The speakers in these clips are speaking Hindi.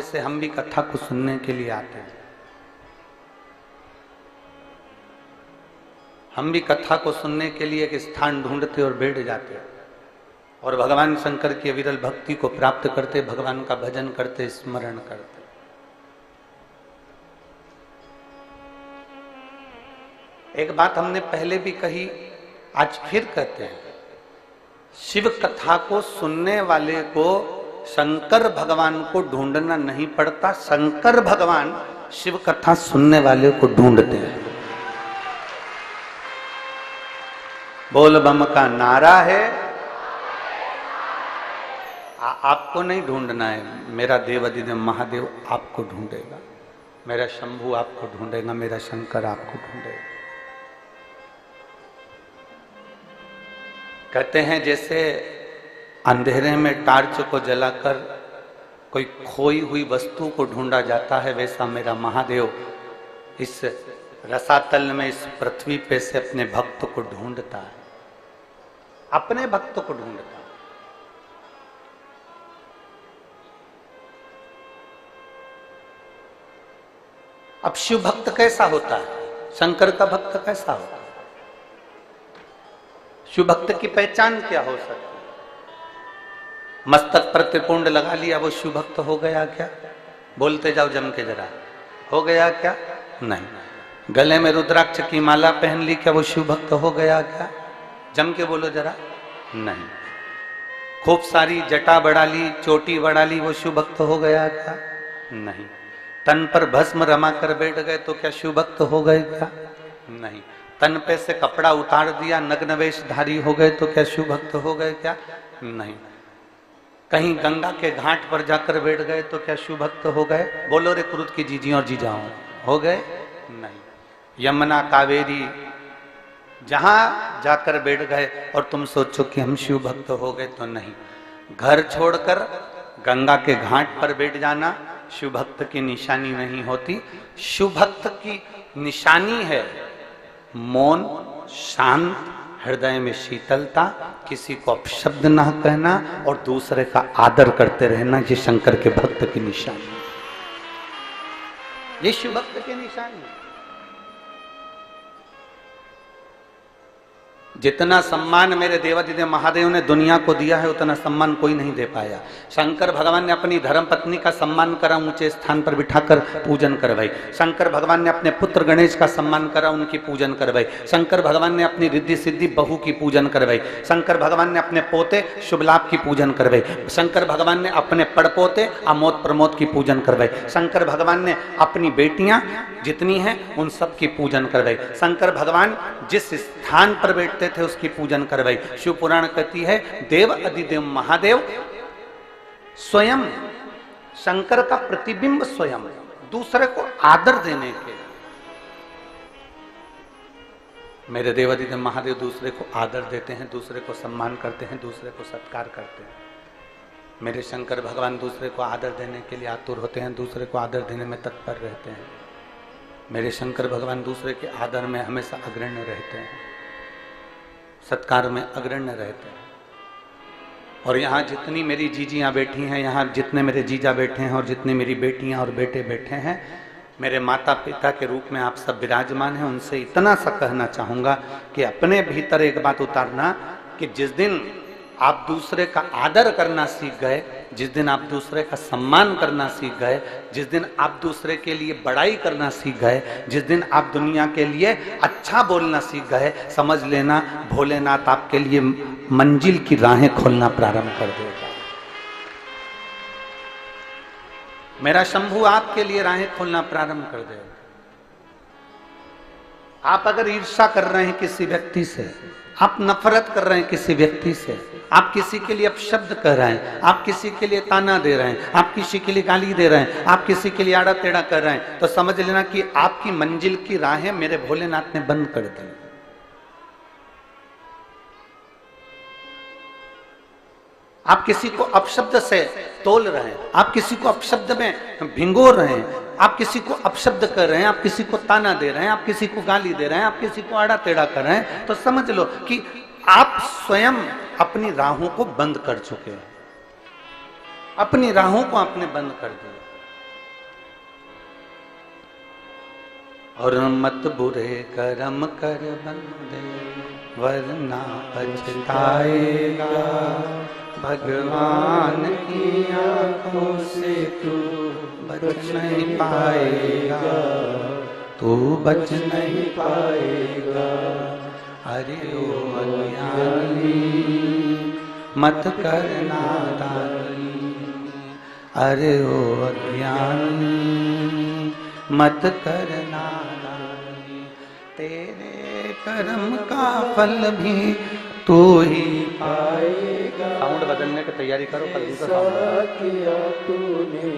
जैसे हम भी कथा को सुनने के लिए आते हैं, हम भी कथा को सुनने के लिए एक स्थान ढूंढते और बैठ जाते और भगवान शंकर की विरल भक्ति को प्राप्त करते, भगवान का भजन करते, स्मरण करते। एक बात हमने पहले भी कही, आज फिर कहते हैं, शिव कथा को सुनने वाले को शंकर भगवान को ढूंढना नहीं पड़ता, शंकर भगवान शिव कथा सुनने वाले को ढूंढते हैं। बोल बम का नारा है। आपको नहीं ढूंढना है, मेरा देव अधिदेव महादेव आपको ढूंढेगा, मेरा शंभू आपको ढूंढेगा, मेरा शंकर आपको ढूंढेगा। कहते हैं जैसे अंधेरे में टार्च को जलाकर कोई खोई हुई वस्तु को ढूंढा जाता है, वैसा मेरा महादेव इस रसातल में, इस पृथ्वी पे से अपने भक्त को ढूंढता है, अपने भक्त को ढूंढता है। अब शिव भक्त कैसा होता है, शंकर का भक्त कैसा होता है, शिव भक्त की पहचान क्या हो सकती है? मस्तक पर त्रिपुंड लगा लिया वो शिव भक्त हो गया क्या? बोलते जाओ जम के जरा, हो गया क्या? नहीं। गले में रुद्राक्ष की माला पहन ली, क्या वो शिव भक्त हो गया क्या? जम के बोलो जरा, नहीं। खूब सारी जटा बढ़ा ली, चोटी बढ़ा ली, वो शिव भक्त हो गया क्या? नहीं। तन पर भस्म रमा कर बैठ गए तो क्या शिव भक्त हो गए क्या? नहीं। तन पे से कपड़ा उतार दिया, नग्न वेशधारी हो गए तो क्या शिव भक्त हो गए क्या? नहीं। कहीं गंगा के घाट पर जाकर बैठ गए तो क्या शिव भक्त हो गए? बोलो रे कुरुत की जीजी और जीजाओं, हो गए? नहीं। यमुना कावेरी जहां जाकर बैठ गए और तुम सोचो कि हम शिव भक्त हो गए, तो नहीं। घर छोड़कर गंगा के घाट पर बैठ जाना शिव भक्त की निशानी नहीं होती। शिव भक्त की निशानी है मौन, शांत, हृदय में शीतलता, किसी को अपशब्द ना कहना और दूसरे का आदर करते रहना। ये शंकर के भक्त की निशानी, ये शिव भक्त की निशानी। जितना सम्मान मेरे देवाधिदेव महादेव ने दुनिया को दिया है, उतना सम्मान कोई नहीं दे पाया। शंकर भगवान ने अपनी धर्म पत्नी का सम्मान करा, ऊंचे स्थान पर बिठाकर पूजन करवाई। शंकर भगवान ने अपने पुत्र गणेश का सम्मान करा, उनकी पूजन करवाई। शंकर भगवान ने अपनी रिद्धि सिद्धि बहू की पूजन करवाई। शंकर भगवान ने अपने पोते शुभ लाभ की पूजन करवाई। शंकर भगवान ने अपने पड़पोते अमोद प्रमोद की पूजन करवाई। शंकर भगवान ने अपनी बेटियां जितनी हैं उन सब की पूजन करवाई। शंकर भगवान जिस स्थान पर बैठते थे उसकी पूजन करवाई। शिव पुराण कहती है देव अधिदेव महादेव स्वयं शंकर का प्रतिबिंब, स्वयं दूसरे को आदर देने के। मेरे देव अधिदेव महादेव दूसरे को आदर देते हैं, दूसरे को सम्मान करते हैं, दूसरे को सत्कार करते हैं। मेरे शंकर भगवान दूसरे को आदर देने के लिए आतुर होते हैं, दूसरे को आदर देने में तत्पर रहते हैं। मेरे शंकर भगवान दूसरे के आदर में हमेशा अग्रण्य रहते हैं, सत्कार में अग्रण्य रहते हैं। और यहाँ जितनी मेरी जीजियाँ बैठी हैं, यहाँ जितने मेरे जीजा बैठे हैं और जितनी मेरी बेटियाँ और बेटे बैठे हैं, मेरे माता पिता के रूप में आप सब विराजमान हैं। उनसे इतना सा कहना चाहूँगा कि अपने भीतर एक बात उतारना कि जिस दिन आप दूसरे का आदर करना सीख गए, जिस दिन आप दूसरे का सम्मान करना सीख गए, जिस दिन आप दूसरे के लिए बड़ाई करना सीख गए, जिस दिन आप दुनिया के लिए अच्छा बोलना सीख गए, समझ लेना भोलेनाथ आपके लिए मंजिल की राहें खोलना प्रारंभ कर देगा। मेरा शंभू आपके लिए राहें खोलना प्रारंभ कर देगा। आप अगर ईर्ष्या कर रहे हैं किसी व्यक्ति से, आप नफरत कर रहे हैं किसी व्यक्ति से, आप किसी के लिए अपशब्द कह रहे हैं, आप किसी के लिए ताना दे रहे हैं, आप किसी के लिए गाली दे रहे हैं, आप किसी के लिए आड़ा टेढ़ा कर रहे हैं, तो समझ लेना कि आपकी मंजिल की राहें मेरे भोलेनाथ ने बंद कर दी। आप किसी को अपशब्द से तोल रहे हैं, आप किसी को अपशब्द में भिंगो रहे हैं, आप किसी को अपशब्द कर रहे हैं, आप किसी को ताना दे रहे हैं, आप किसी को गाली दे रहे हैं, आप किसी को आड़ा टेढ़ा कर रहे हैं, तो समझ लो कि आप स्वयं अपनी राहों को बंद कर चुके हैं, अपनी राहों को आपने बंद कर दिया। और मत बुरे कर्म कर बंदे वरना पछताएगा। भगवान की आंखों से तू बच नहीं पाएगा, तू बच नहीं पाएगा। अरे ओ अज्ञानी मत करना दानी, अरे ओ अज्ञानी मत करना दानी। तेरे कर्म का फल भी तू ही पाएगा। साउंड बदलने की तैयारी करो, कल दूसरा किया तूने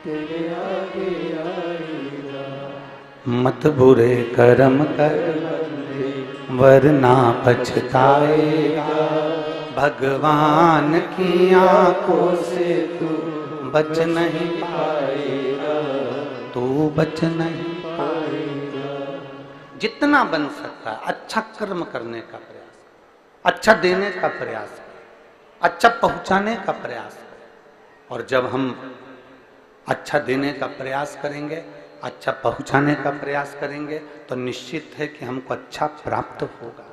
तेरे आगे आएगा। मत बुरे कर्म कर वरना पछताएगा। भगवान की आंखों से तू बच नहीं पाएगा, तू बच नहीं पाएगा। जितना बन सकता है अच्छा कर्म करने का प्रयास, अच्छा देने का प्रयास, अच्छा पहुंचाने का प्रयास। और जब हम अच्छा देने का प्रयास करेंगे, अच्छा पहुंचाने का प्रयास करेंगे, तो निश्चित है कि हमको अच्छा प्राप्त होगा।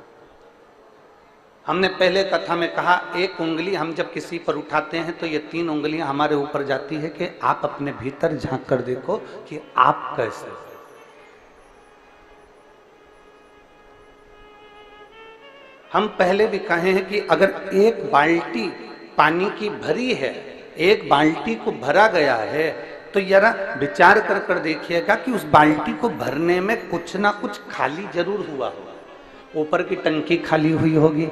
हमने पहले कथा में कहा, एक उंगली हम जब किसी पर उठाते हैं तो ये 3 उंगलियां हमारे ऊपर जाती है कि आप अपने भीतर झांक कर देखो कि आप कैसे हो। हम पहले भी कहे हैं कि अगर एक बाल्टी पानी की भरी है, एक बाल्टी को भरा गया है, तो जरा विचार कर कर देखिएगा कि उस बाल्टी को भरने में कुछ ना कुछ खाली जरूर हुआ होगा। ऊपर की टंकी खाली हुई होगी,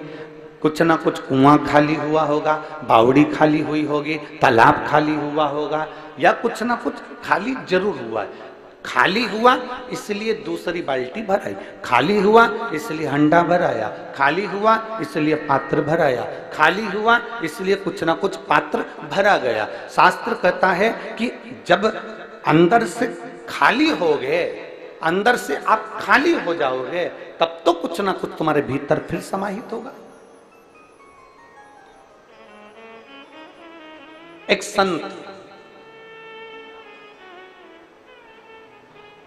कुछ ना कुछ कुआं खाली हुआ होगा, बावड़ी खाली हुई होगी, तालाब खाली हुआ होगा, या कुछ ना कुछ खाली जरूर हुआ है। खाली हुआ इसलिए दूसरी बाल्टी भराई, खाली हुआ इसलिए हंडा भराया, खाली हुआ इसलिए पात्र भराया, खाली हुआ इसलिए कुछ ना कुछ पात्र भरा गया। शास्त्र कहता है कि जब अंदर से खाली हो गए, अंदर से आप खाली हो जाओगे, तब तो कुछ ना कुछ तुम्हारे भीतर फिर समाहित होगा। एक संत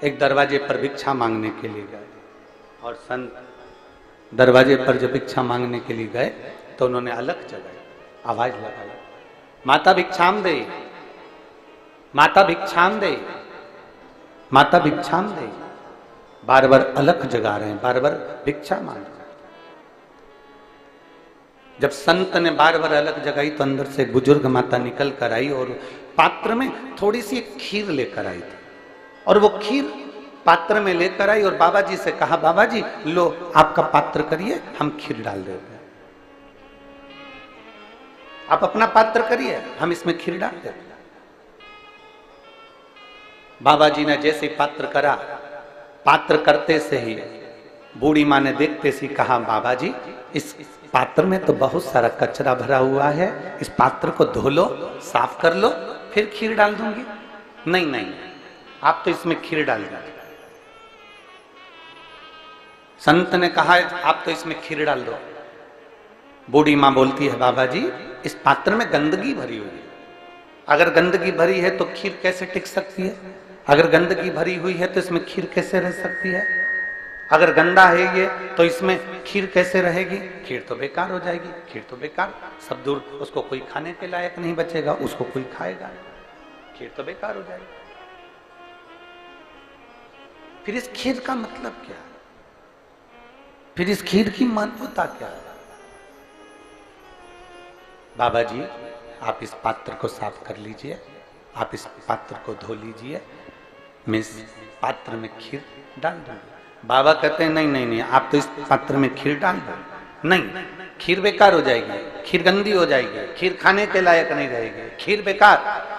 एक दरवाजे पर भिक्षा मांगने के लिए गए, और संत दरवाजे पर जब भिक्षा मांगने के लिए गए तो उन्होंने अलग जगाई, आवाज लगाई, माता भिक्षाम दे, माता भिक्षाम दे, माता भिक्षाम दे। बार बार अलग जगा रहे हैं, बार बार भिक्षा मांग रहे हैं। जब संत ने बार बार अलग जगाई तो अंदर से बुजुर्ग माता निकल कर आई और पात्र में थोड़ी सी खीर लेकर आई थी, और वो खीर पात्र में लेकर आई और बाबा जी से कहा, बाबा जी लो आपका पात्र करिए, हम खीर डाल देते हैं। आप अपना पात्र करिए, हम इसमें खीर डाल देते हैं। बाबा जी ने जैसे पात्र करा, पात्र करते से ही बूढ़ी माँ ने देखते से कहा, बाबा जी इस पात्र में तो बहुत सारा कचरा भरा हुआ है, इस पात्र को धो लो, साफ कर लो, फिर खीर डाल दूंगी। नहीं नहीं, आप तो इसमें खीर डाल दो। संत ने कहा, आप तो इसमें खीर डाल दो। बूढ़ी माँ बोलती है, बाबा जी इस पात्र में गंदगी भरी हुई है, अगर गंदगी भरी है तो खीर कैसे टिक सकती है? अगर गंदगी भरी हुई है तो इसमें खीर कैसे रह सकती है? अगर गंदा है ये तो इसमें खीर कैसे रहेगी? खीर तो बेकार हो जाएगी, खीर तो बेकार, सब दूर, उसको कोई खाने के लायक नहीं बचेगा, उसको कोई खाएगा, खीर तो बेकार हो जाएगी। फिर इस खीर का मतलब क्या है? फिर इस खीर की महत्वता क्या है? बाबा जी आप इस पात्र को साफ कर लीजिए, आप इस पात्र को धो लीजिए, मैं इस पात्र में खीर डाल दूंगा। बाबा कहते हैं नहीं नहीं नहीं, आप तो इस पात्र में खीर डाल दो। नहीं, खीर बेकार हो जाएगी, खीर गंदी हो जाएगी, खीर खाने के लायक नहीं रहेगी, खीर बेकार।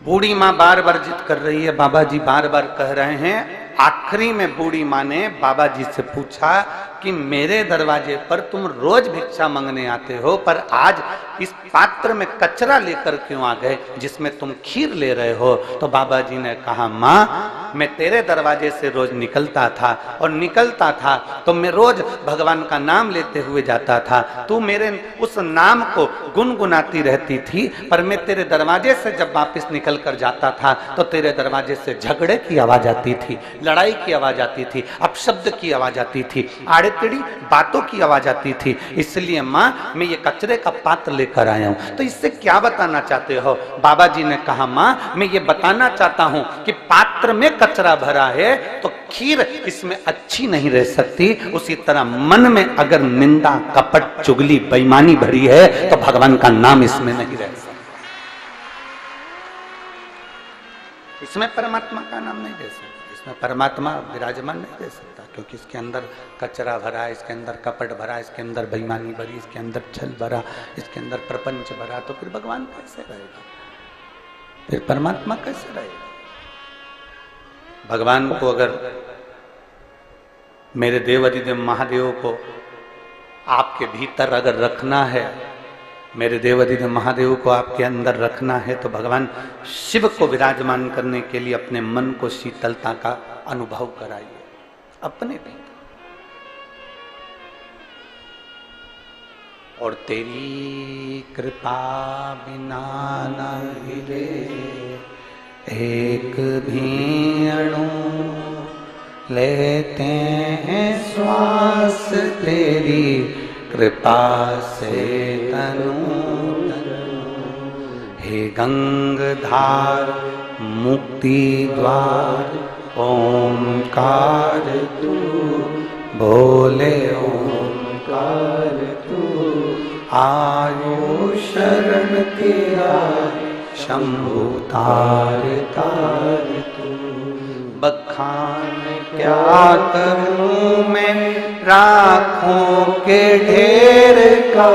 बूढ़ी माँ बार बार जिद कर रही है, बाबा जी बार बार कह रहे हैं। आखिरी में बूढ़ी माँ ने बाबा जी से पूछा कि मेरे दरवाजे पर तुम रोज भिक्षा मांगने आते हो, पर आज इस पात्र में कचरा लेकर क्यों आ गए जिसमें तुम खीर ले रहे हो? तो बाबा जी ने कहा, माँ मैं तेरे दरवाजे से रोज निकलता था और निकलता था तो मैं रोज भगवान का नाम लेते हुए जाता था। तू मेरे उस नाम को गुनगुनाती रहती थी, पर मैं तेरे दरवाजे से जब वापस निकल कर जाता था तो तेरे दरवाजे से झगड़े की आवाज आती थी, लड़ाई की आवाज आती थी, अपशब्द की आवाज आती थी, आड़े टेढ़ी बातों की आवाज आती थी। इसलिए माँ मैं ये कचरे का पात्र लेकर आया हूं। तो इससे क्या बताना चाहते हो? बाबा जी ने कहा माँ मैं ये बताना चाहता हूं कि पात्र में कचरा भरा है तो खीर इसमें अच्छी नहीं रह सकती। उसी तरह मन में अगर निंदा, कपट, चुगली, बेईमानी भरी है तो भगवान का नाम इसमें नहीं रह सकता, इसमें परमात्मा का नाम नहीं दे सकता, इसमें परमात्मा विराजमान नहीं दे सकता, क्योंकि इसके अंदर कचरा भरा है, इसके अंदर कपट भरा, इसके अंदर बेईमानी भरी, इसके अंदर छल भरा, इसके अंदर प्रपंच भरा। तो फिर भगवान कैसे रहेगा? फिर परमात्मा कैसे रहेगा? भगवान को अगर, मेरे देव अधिदेव महादेव को आपके भीतर अगर रखना है, मेरे देव अधिदेव महादेव को आपके अंदर रखना है, तो भगवान शिव को विराजमान करने के लिए अपने मन को शीतलता का अनुभव कराइए अपने भीतर। और तेरी कृपा बिना न हिले एक भी अणु, लेते हैं श्वास तेरी कृपा से तनु तनु। हे गंगाधार मुक्ति द्वार ओंकार तू, बोले ओंकार तू, आयो शरण तेरा शंभु तार तार तू। बखान क्या करूं मैं राखों के ढेर का,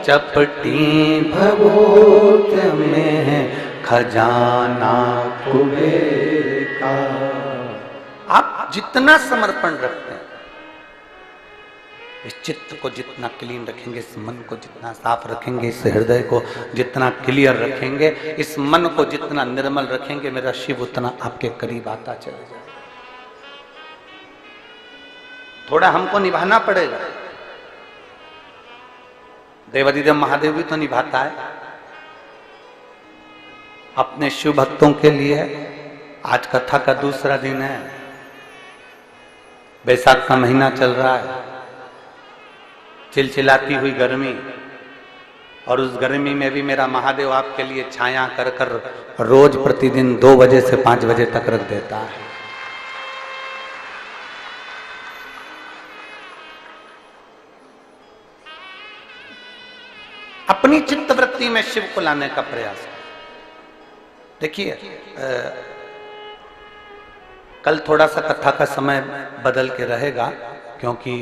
चपटी भगोत में खजाना कुबेर का। आप जितना समर्पण रखते हैं, इस चित्त को जितना क्लीन रखेंगे, इस मन को जितना साफ रखेंगे, इस हृदय को जितना क्लियर रखेंगे, इस मन को जितना निर्मल रखेंगे, मेरा शिव उतना आपके करीब आता चला जाए। थोड़ा हमको निभाना पड़ेगा। देवाधिदेव महादेव भी तो निभाता है अपने शिव भक्तों के लिए। आज कथा का दूसरा दिन है, बैसाख का महीना चल रहा है, चिलचिलाती हुई गर्मी, और उस गर्मी में भी मेरा महादेव आपके लिए छाया कर कर रोज प्रतिदिन 2 बजे से 5 बजे तक रख देता है। अपनी चित्त वृत्ति में शिव को लाने का प्रयास है। देखिए कल थोड़ा सा कथा का समय बदल के रहेगा, क्योंकि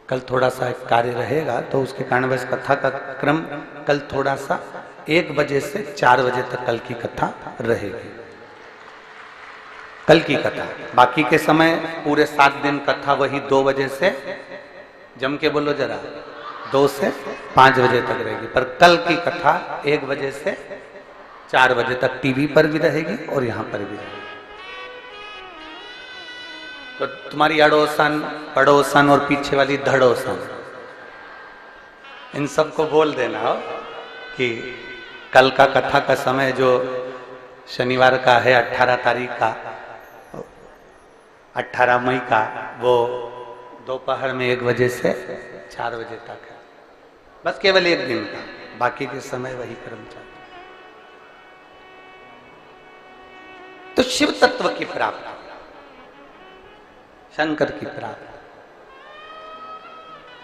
कल थोड़ा सा एक कार्य रहेगा, तो उसके कारण बस कथा का क्रम कल थोड़ा सा 1 बजे से 4 बजे तक कल की कथा रहेगी। कल की कथा, बाकी के समय पूरे 7 दिन कथा वही 2 बजे से, जम के बोलो जरा, 2 से 5 बजे तक रहेगी। पर कल की कथा 1 बजे से 4 बजे तक टीवी पर भी रहेगी और यहाँ पर भी रहेगी। तो तुम्हारी अड़ोसन, पड़ोसन और पीछे वाली धड़ोसन, इन सबको बोल देना हो कि कल का कथा का समय जो शनिवार का है 18 तारीख का, 18 मई का, वो दोपहर में 1 बजे से 4 बजे तक है। बस केवल 1 दिन का, बाकी के समय वही कर्म चलता। तो शिव तत्व की प्राप्ति, शंकर की प्राप्ति,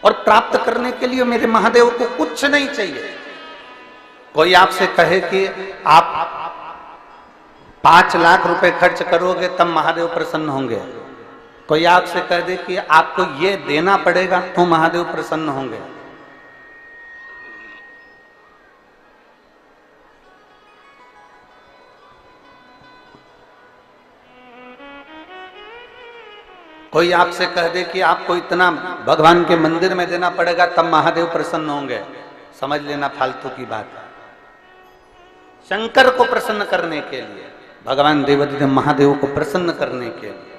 और प्राप्त करने के लिए मेरे महादेव को कुछ नहीं चाहिए। कोई आपसे कहे कि आप 5 लाख रुपए खर्च करोगे तब महादेव प्रसन्न होंगे, कोई आपसे कह दे कि आपको ये देना पड़ेगा तो महादेव प्रसन्न होंगे, कोई आपसे कह दे कि आपको इतना भगवान के मंदिर में देना पड़ेगा तब महादेव प्रसन्न होंगे, समझ लेना फालतू की बात है। शंकर को प्रसन्न करने के लिए भगवान देवाधिदेव महादेव को प्रसन्न करने के लिए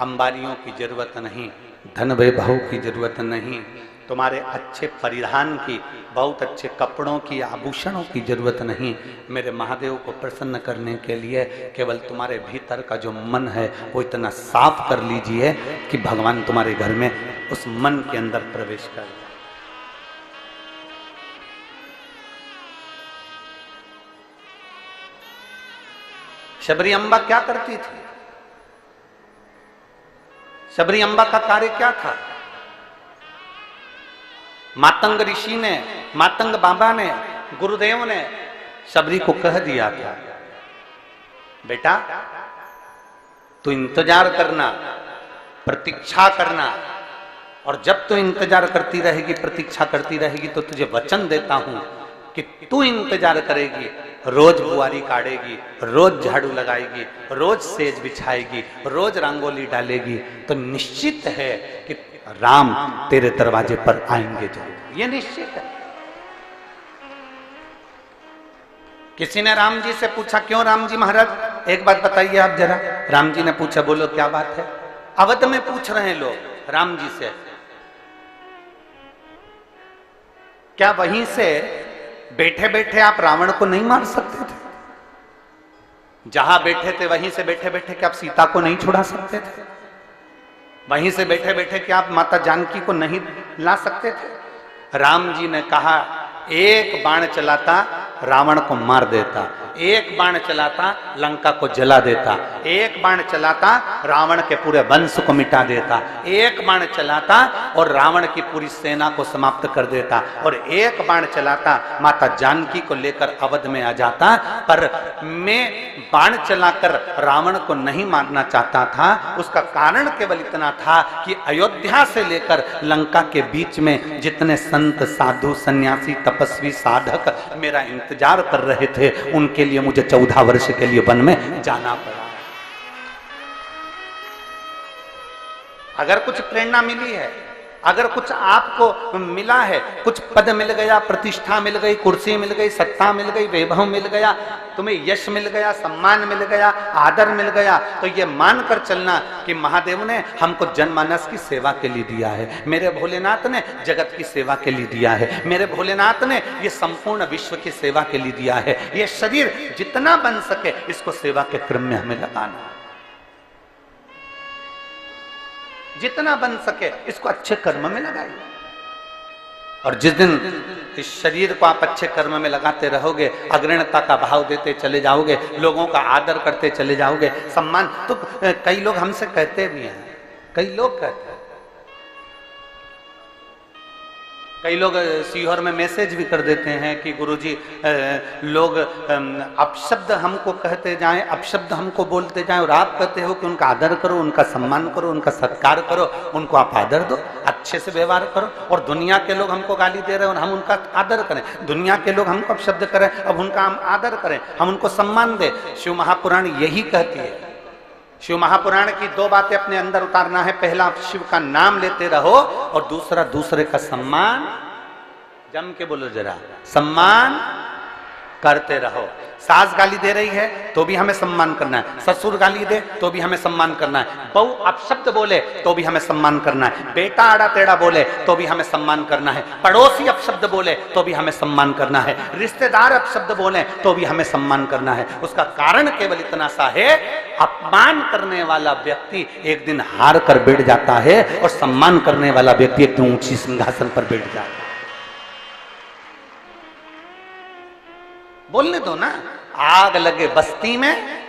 अंबारियों की जरूरत नहीं, धन वैभव की जरूरत नहीं, तुम्हारे अच्छे परिधान की, बहुत अच्छे कपड़ों की, आभूषणों की जरूरत नहीं। मेरे महादेव को प्रसन्न करने के लिए केवल तुम्हारे भीतर का जो मन है वो इतना साफ कर लीजिए कि भगवान तुम्हारे घर में उस मन के अंदर प्रवेश कर जाए। शबरी अम्बा क्या करती थी? शबरी अम्बा का कार्य क्या था? मातंग ऋषि ने, मातंग बाबा ने, गुरुदेव ने शबरी को कह दिया था, बेटा तू इंतजार करना, प्रतीक्षा करना, और जब तू इंतजार करती रहेगी, प्रतीक्षा करती रहेगी, तो तुझे वचन देता हूं कि तू इंतजार करेगी, रोज बुआरी काटेगी, रोज झाड़ू लगाएगी, रोज सेज बिछाएगी, रोज रंगोली डालेगी, तो निश्चित है कि राम तेरे दरवाजे पर आएंगे जरूर। ये निश्चित है। किसी ने राम जी से पूछा, क्यों राम जी महाराज एक बात बताइए आप जरा। राम जी ने पूछा, बोलो क्या बात है। अवध में पूछ रहे हैं लोग राम जी से, क्या वहीं से बैठे बैठे आप रावण को नहीं मार सकते थे? जहां बैठे थे वहीं से बैठे बैठे क्या आप सीता को नहीं छुड़ा सकते थे? वहीं से बैठे बैठे क्या आप माता जानकी को नहीं ला सकते थे? राम जी ने कहा, एक बाण चलाता रावण को मार देता, एक बाण चलाता लंका को जला देता, एक बाण चलाता रावण के पूरे वंश को मिटा देता, एक बाण चलाता और रावण की पूरी सेना को समाप्त कर देता, और एक बाण चलाता माता जानकी को लेकर अवध में आ जाता। पर मैं बाण चलाकर रावण को नहीं मारना चाहता था। उसका कारण केवल इतना था कि अयोध्या से लेकर लंका के बीच में जितने संत, साधु, सन्यासी, तपस्वी, साधक मेरा इंतजार कर रहे थे, उनके लिए मुझे 14 वर्ष के लिए वन में जाना पड़ा। अगर कुछ प्रेरणा मिली है, अगर कुछ आपको मिला है, कुछ पद मिल गया, प्रतिष्ठा मिल गई, कुर्सी मिल गई, सत्ता मिल गई, वैभव मिल गया, तुम्हें यश मिल गया, सम्मान मिल गया, आदर मिल गया, तो ये मानकर चलना कि महादेव ने हमको जनमानस की सेवा के लिए दिया है, मेरे भोलेनाथ ने जगत की सेवा के लिए दिया है, मेरे भोलेनाथ ने ये संपूर्ण विश्व की सेवा के लिए दिया है। ये शरीर जितना बन सके इसको सेवा के क्रम में हमें लगाना है, जितना बन सके इसको अच्छे कर्म में लगाइए। और जिस दिन इस शरीर को आप अच्छे कर्म में लगाते रहोगे, अग्रणता का भाव देते चले जाओगे, लोगों का आदर करते चले जाओगे, सम्मान, तो कई लोग हमसे कहते भी हैं, कई लोग कहते हैं, कई लोग सीहोर में मैसेज भी कर देते हैं कि गुरुजी लोग अपशब्द हमको कहते जाएं, अपशब्द हमको बोलते जाएं, और आप कहते हो कि उनका आदर करो, उनका सम्मान करो, उनका सत्कार करो, उनको आप आदर दो, अच्छे से व्यवहार करो। और दुनिया के लोग हमको गाली दे रहे हैं और हम उनका आदर करें, दुनिया के लोग हमको अपशब्द करें, अब उनका हम आदर करें, हम उनको सम्मान दें। शिव महापुराण यही कहती है। शिव महापुराण की 2 बातें अपने अंदर उतारना है। पहला, शिव का नाम लेते रहो, और दूसरा, दूसरे का सम्मान, जम के बोलो जरा, सम्मान करते रहो। सास गाली दे रही है तो भी हमें सम्मान करना है, ससुर गाली दे तो भी हमें सम्मान करना है, बहू अपशब्द बोले तो भी हमें सम्मान करना है, बेटा आड़ा टेढ़ा बोले तो भी हमें सम्मान करना है, पड़ोसी अपशब्द बोले तो भी हमें सम्मान करना है, रिश्तेदार अपशब्द बोले तो भी हमें सम्मान करना है। उसका कारण केवल इतना सा है, अपमान करने वाला व्यक्ति एक दिन हार कर बैठ जाता है और सम्मान करने वाला व्यक्ति एक दिन ऊंची सिंहासन पर बैठ जाता है। बोलने दो ना। आग लगे बस्ती में,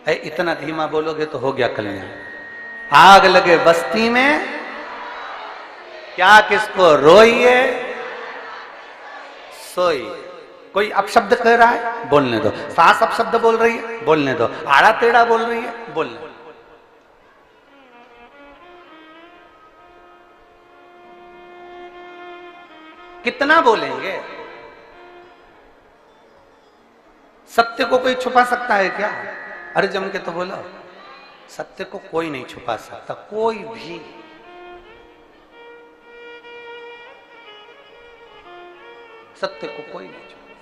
इतना धीमा बोलोगे तो हो गया कल्याण। आग लगे बस्ती में, क्या किसको रोइए सोइए। कोई अपशब्द कह रहा है, बोलने दो। सास अपशब्द बोल रही है, बोलने दो। आड़ा टेढ़ा बोल रही है, बोलने दो। कितना बोलेंगे? सत्य को कोई छुपा सकता है क्या? अरे जम के तो बोलो, सत्य को कोई नहीं छुपा सकता, कोई भी। सत्य को कोई नहीं छुपा।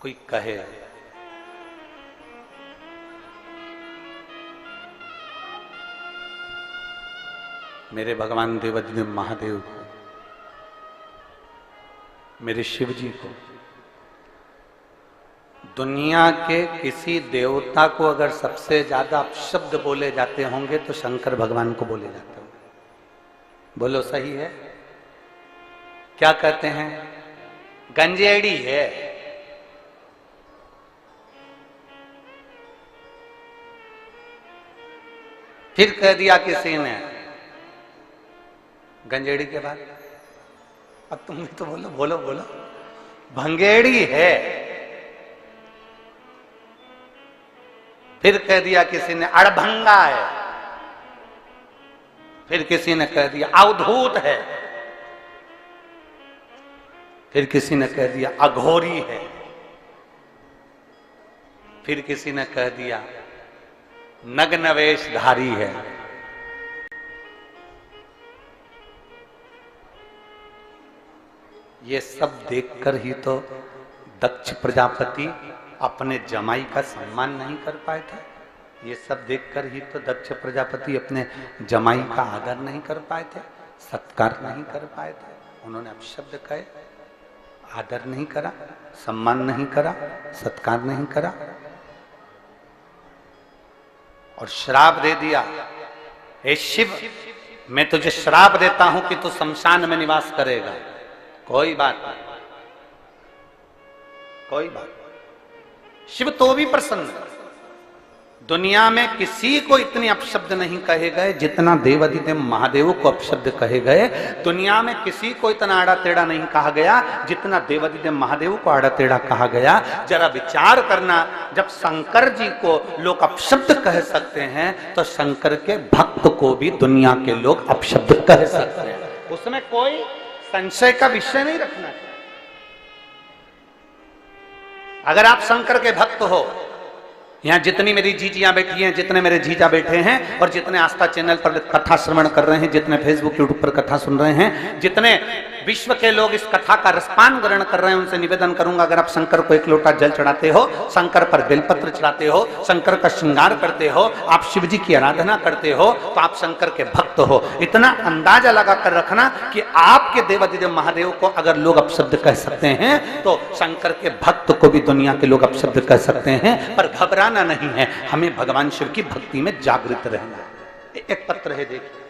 कोई कहे मेरे भगवान देवाधिदेव महादेव को, मेरे शिव जी को, दुनिया के किसी देवता को अगर सबसे ज्यादा अपशब्द बोले जाते होंगे तो शंकर भगवान को बोले जाते होंगे। बोलो सही है? क्या कहते हैं? गंजेड़ी है। फिर कह दिया किसी ने गंजेड़ी के बाद, अब तुम भी तो बोलो बोलो बोलो, भंगेड़ी है। फिर कह दिया किसी ने अड़भंगा है। फिर किसी ने कह दिया अवधूत है। फिर किसी ने कह दिया अघोरी है। फिर किसी ने कह दिया नग्न वेशधारी है। ये सब देखकर ही तो दक्ष प्रजापति अपने जमाई का सम्मान नहीं कर पाए थे। ये सब देखकर ही तो दक्ष प्रजापति अपने जमाई का आदर नहीं कर पाए थे, सत्कार नहीं कर पाए थे। उन्होंने अपशब्द कहे, आदर नहीं करा, सम्मान नहीं करा, सत्कार नहीं करा और श्राप दे दिया, हे शिव मैं तुझे श्राप देता हूं कि तू शमशान में निवास करेगा। कोई बात नहीं, कोई बात नहीं। शिव तो भी प्रसन्न। दुनिया में किसी को इतने अपशब्द नहीं कहे गए जितना देवाधिदेव महादेव को अपशब्द कहे गए। दुनिया में किसी को इतना आड़ा टेढ़ा नहीं कहा गया जितना देवाधिदेव महादेव को आड़ा टेढ़ा कहा गया। जरा विचार करना, जब शंकर जी को लोग अपशब्द कह सकते हैं तो शंकर के भक्त को भी दुनिया के लोग अपशब्द कह सकते हैं। उसमें कोई संशय का विषय नहीं रखना चाहिए। अगर आप शंकर के भक्त हो, यहां जितनी मेरी जीजियां बैठी हैं, जितने मेरे जीजा बैठे हैं और जितने आस्था चैनल पर कथा श्रवण कर रहे हैं, जितने फेसबुक यूट्यूब पर कथा सुन रहे हैं, जितने विश्व के लोग इस कथा का रसपान ग्रहण कर रहे हैं, उनसे निवेदन करूंगा, अगर आप शंकर को एक लोटा जल चढ़ाते हो, शंकर पर बेलपत्र चढ़ाते हो, शंकर का श्रृंगार करते हो, आप शिव जी की आराधना करते हो, तो आप शंकर के भक्त हो। इतना अंदाजा लगा कर रखना कि आपके देवाधिदेव महादेव को अगर लोग अपशब्द कह सकते हैं तो शंकर के भक्त को भी दुनिया के लोग अपशब्द कह सकते हैं। पर घबराना नहीं है, हमें भगवान शिव की भक्ति में जागृत रहना है। एक पत्र है, देखिए,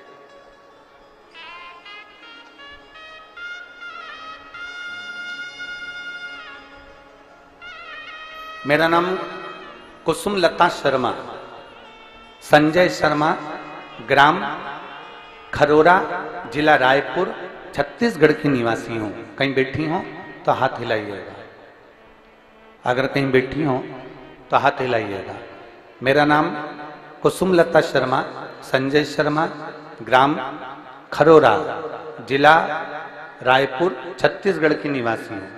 मेरा नाम कुसुम लता शर्मा, संजय शर्मा, ग्राम खरोरा, जिला रायपुर, छत्तीसगढ़ की निवासी हूं। कहीं बैठी हो तो हाथ हिलाइएगा। अगर कहीं बैठी हो तो हाथ हिलाइएगा। मेरा नाम कुसुम लता शर्मा, संजय शर्मा, ग्राम खरोरा, जिला रायपुर, छत्तीसगढ़ की निवासी हूं।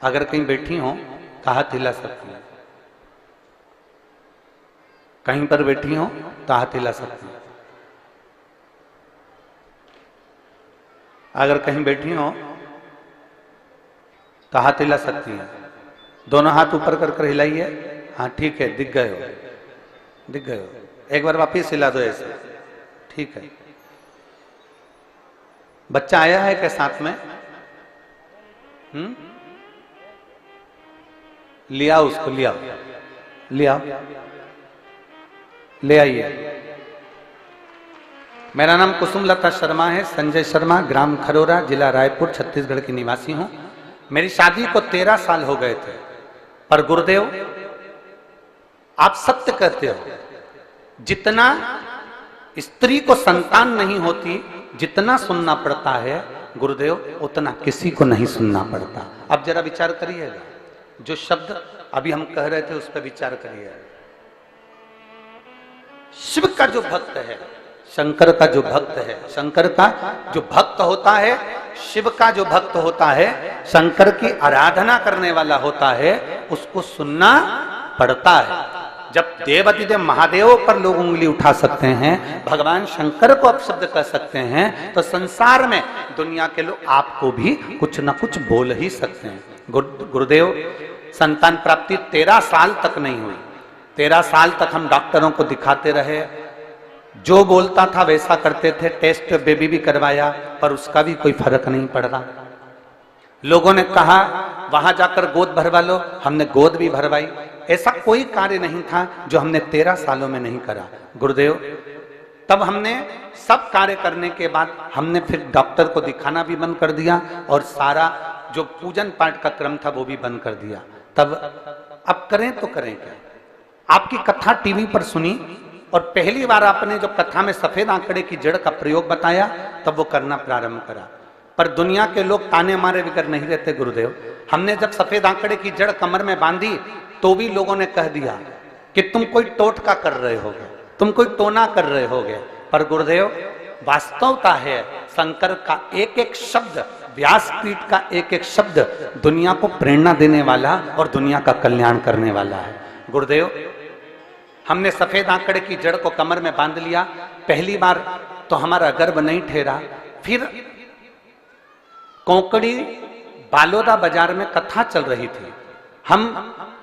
अगर कहीं बैठी हो तो हाथ हिला सकती है। कहीं पर बैठी हो तो हाथ हिला सकती है। अगर कहीं बैठी हो तो हाथ हिला सकती है। दोनों हाथ ऊपर कर कर हिलाइए। हाँ ठीक है, दिख गए हो, दिख गए हो। एक बार वापिस हिला दो ऐसे, ठीक है। बच्चा आया है क्या साथ में? लिया उसको, लिया लिया, ले आइए। मेरा नाम कुसुम लता शर्मा है, संजय शर्मा, ग्राम खरोरा, जिला रायपुर, छत्तीसगढ़ की निवासी हूं। मेरी शादी को 13 साल हो गए थे, पर गुरुदेव आप सत्य कहते हो, जितना स्त्री को संतान नहीं होती, जितना सुनना पड़ता है गुरुदेव, उतना किसी को नहीं सुनना पड़ता। अब जरा विचार करिएगा, जो शब्द अभी हम कह रहे थे उस पर विचार करिए। शिव का जो भक्त है, शंकर का जो भक्त है, शंकर का जो भक्त होता है, शिव का जो भक्त होता है, शंकर की आराधना करने वाला होता है, उसको सुनना पड़ता है। जब देवाधिदेव महादेव पर लोग उंगली उठा सकते हैं, भगवान शंकर को अपशब्द कह सकते हैं, तो संसार में दुनिया के लोग आपको भी कुछ न कुछ बोल ही सकते हैं। गुरुदेव संतान प्राप्ति 13 साल तक नहीं हुई। 13 साल तक हम डॉक्टरों को दिखाते रहे, जो बोलता था वैसा करते थे, टेस्ट बेबी भी करवाया पर उसका भी कोई फर्क नहीं पड़ रहा। लोगों ने कहा वहां जाकर गोद भरवा लो, हमने गोद भी भरवाई। ऐसा कोई कार्य नहीं था जो हमने 13 सालों में नहीं करा गुरुदेव। तब हमने सब कार्य करने के बाद हमने फिर डॉक्टर को दिखाना भी बंद कर दिया और सारा जो पूजन पाठ का क्रम था वो भी बंद कर दिया। तब अब करें तो करें क्या? आपकी कथा टीवी पर सुनी और पहली बार आपने जो कथा में सफेद आंकड़े की जड़ का प्रयोग बताया तब वो करना प्रारंभ करा। पर दुनिया के लोग ताने मारे बगैर नहीं रहते गुरुदेव। हमने जब सफेद आंकड़े की जड़ कमर में बांधी तो भी लोगों ने कह दिया कि तुम कोई टोटका कर रहे होगे, तुम कोई टोना कर रहे होगे। पर गुरुदेव वास्तवता है, शंकर का एक एक शब्द, व्यासपीठ का एक एक शब्द दुनिया को प्रेरणा देने वाला और दुनिया का कल्याण करने वाला है। गुरुदेव हमने सफेद आंकड़े की जड़ को कमर में बांध लिया। पहली बार तो हमारा गर्भ नहीं ठहरा। फिर कोंकड़ी बालोदा बाजार में कथा चल रही थी। हम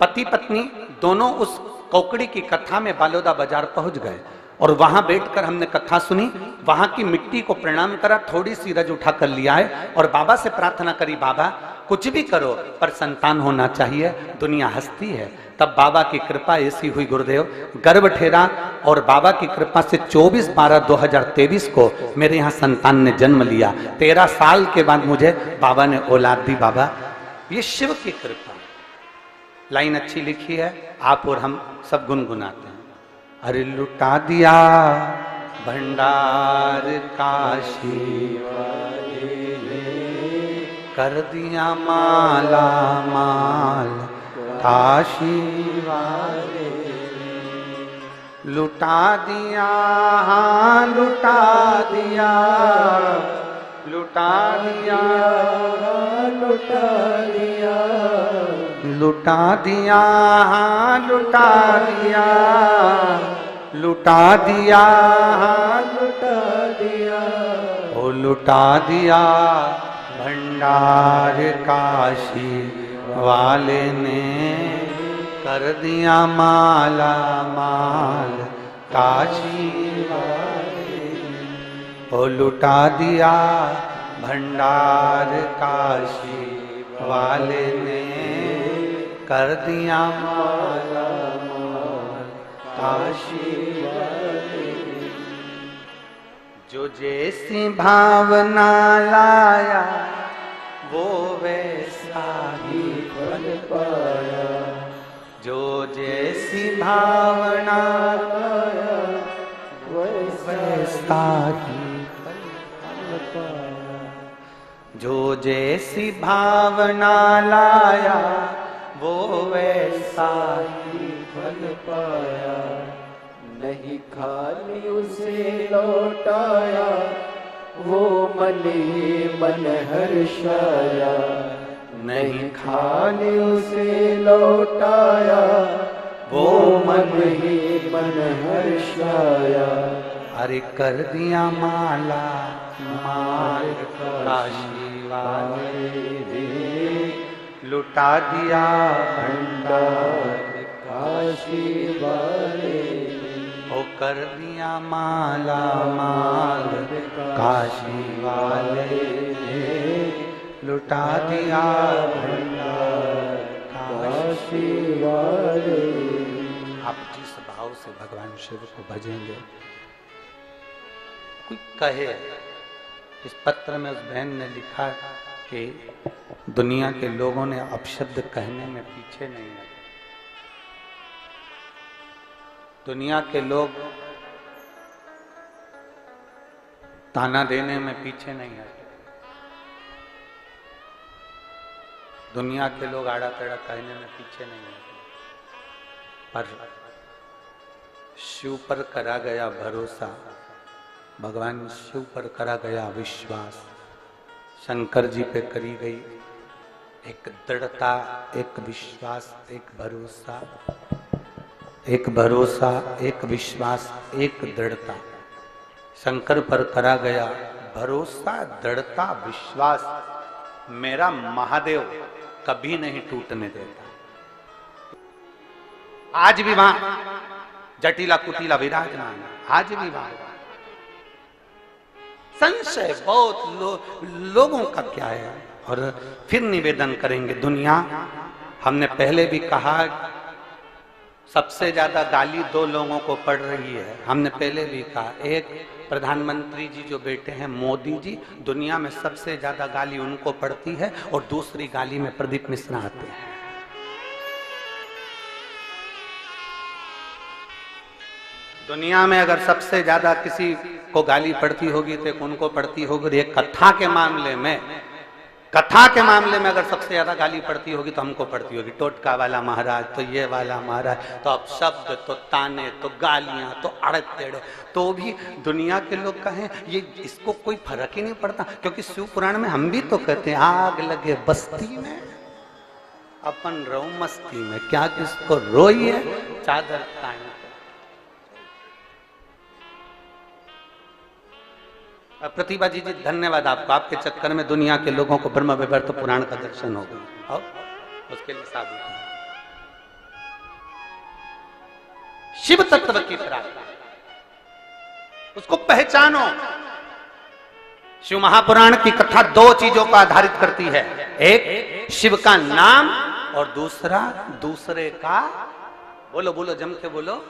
पति पत्नी दोनों उस कोंकड़ी की कथा में बालोदा बाजार पहुंच गए और वहां बैठकर हमने कथा सुनी। वहां की मिट्टी को प्रणाम करा, थोड़ी सी रज उठा कर लिया है और बाबा से प्रार्थना करी, बाबा कुछ भी करो पर संतान होना चाहिए, दुनिया हंसती है। तब बाबा की कृपा ऐसी हुई गुरुदेव, गर्भ ठेरा और बाबा की कृपा से 24/12/2023 को मेरे यहाँ संतान ने जन्म लिया। 13 साल के बाद मुझे बाबा ने औलाद दी। बाबा ये शिव की कृपा। लाइन अच्छी लिखी है, आप और हम सब गुनगुनाते हैं। अरे लुटा दिया भंडार काशी वाले, कर दिया माला माल काशी वाले। लुटा दिया, हाँ लुटा दिया, लुटा दिया, लुटा दिया, लुटा दिया, हाँ लुटा दिया, लुटा दिया, हाँ लुटा दिया, ओ लुटा दिया भंडार काशी वाले ने, कर दिया माला माल काशी वाले ने। ओ लुटा दिया भंडार काशी वाले ने, कर दिया माला माल काशी वाले ने। जो जैसी भावना लाया वो वैसा ही फल पाया। जो जैसी भावना लाया वैसा ही फल पाया। जो जैसी भावना लाया वो वैसा ही फल पाया। नहीं खाली उसे लौटाया, वो मन ही मन हर्षाया। नहीं खाली उसे लौटाया, वो मन ही मन हर्षाया। अरे कर दिया माला माल काशी वाले, लुटा दिया भंडार काशी वाले। ओ कर दिया माला माल काशी वाले, लुटा दिया भंडार काशी वाले। आप जिस भाव से भगवान शिव को भजेंगे, कोई कहे, इस पत्र में उस बहन ने लिखा कि दुनिया के लोगों ने अपशब्द कहने में पीछे नहीं है। दुनिया के लोग ताना देने में पीछे नहीं है। दुनिया के लोग आड़ा टेढ़ा कहने में पीछे नहीं है। पर शिव पर करा गया भरोसा, भगवान शिव पर करा गया विश्वास, शंकर जी पे करी गई एक दृढ़ता, एक विश्वास, एक भरोसा, एक भरोसा, एक विश्वास, एक दृढ़ता। शंकर पर करा गया भरोसा, दृढ़ता, विश्वास मेरा महादेव कभी नहीं टूटने देता। आज भी वहां जटिला कुटिला विराजमान, आज भी वहां संशय बहुत लोगों का क्या है। और फिर निवेदन करेंगे, दुनिया, हमने पहले भी कहा सबसे ज्यादा गाली दो लोगों को पड़ रही है। हमने पहले भी कहा, एक प्रधानमंत्री जी जो बैठे हैं मोदी जी, दुनिया में सबसे ज्यादा गाली उनको पड़ती है, और दूसरी गाली में प्रदीप मिश्रा आते हैं। दुनिया में अगर सबसे ज्यादा किसी को गाली पड़ती होगी तो एक उनको पड़ती होगी। एक कथा के मामले में अगर सबसे ज्यादा गाली पड़ती होगी तो हमको पड़ती होगी। टोटका वाला महाराज, तो ये वाला महाराज, तो अब शब्द, तो ताने, तो गालियां, तो अड़े टेढ़े, तो भी दुनिया के लोग कहें ये, इसको कोई फर्क ही नहीं पड़ता। क्योंकि शिव पुराण में हम भी तो कहते हैं, आग लगे बस्ती में अपन रो मस्ती में, क्या किसको रोई है चादर ताने। प्रतिभा जी धन्यवाद आपको, आपके चक्कर में दुनिया के लोगों को ब्रह्म विवर्त पुराण का दर्शन हो गया, और उसके लिए साधु। शिव तत्व की प्राप्ति, उसको पहचानो। शिव महापुराण की कथा दो चीजों को आधारित करती है, एक शिव का नाम और दूसरा दूसरे का, बोलो बोलो जम के बोलो,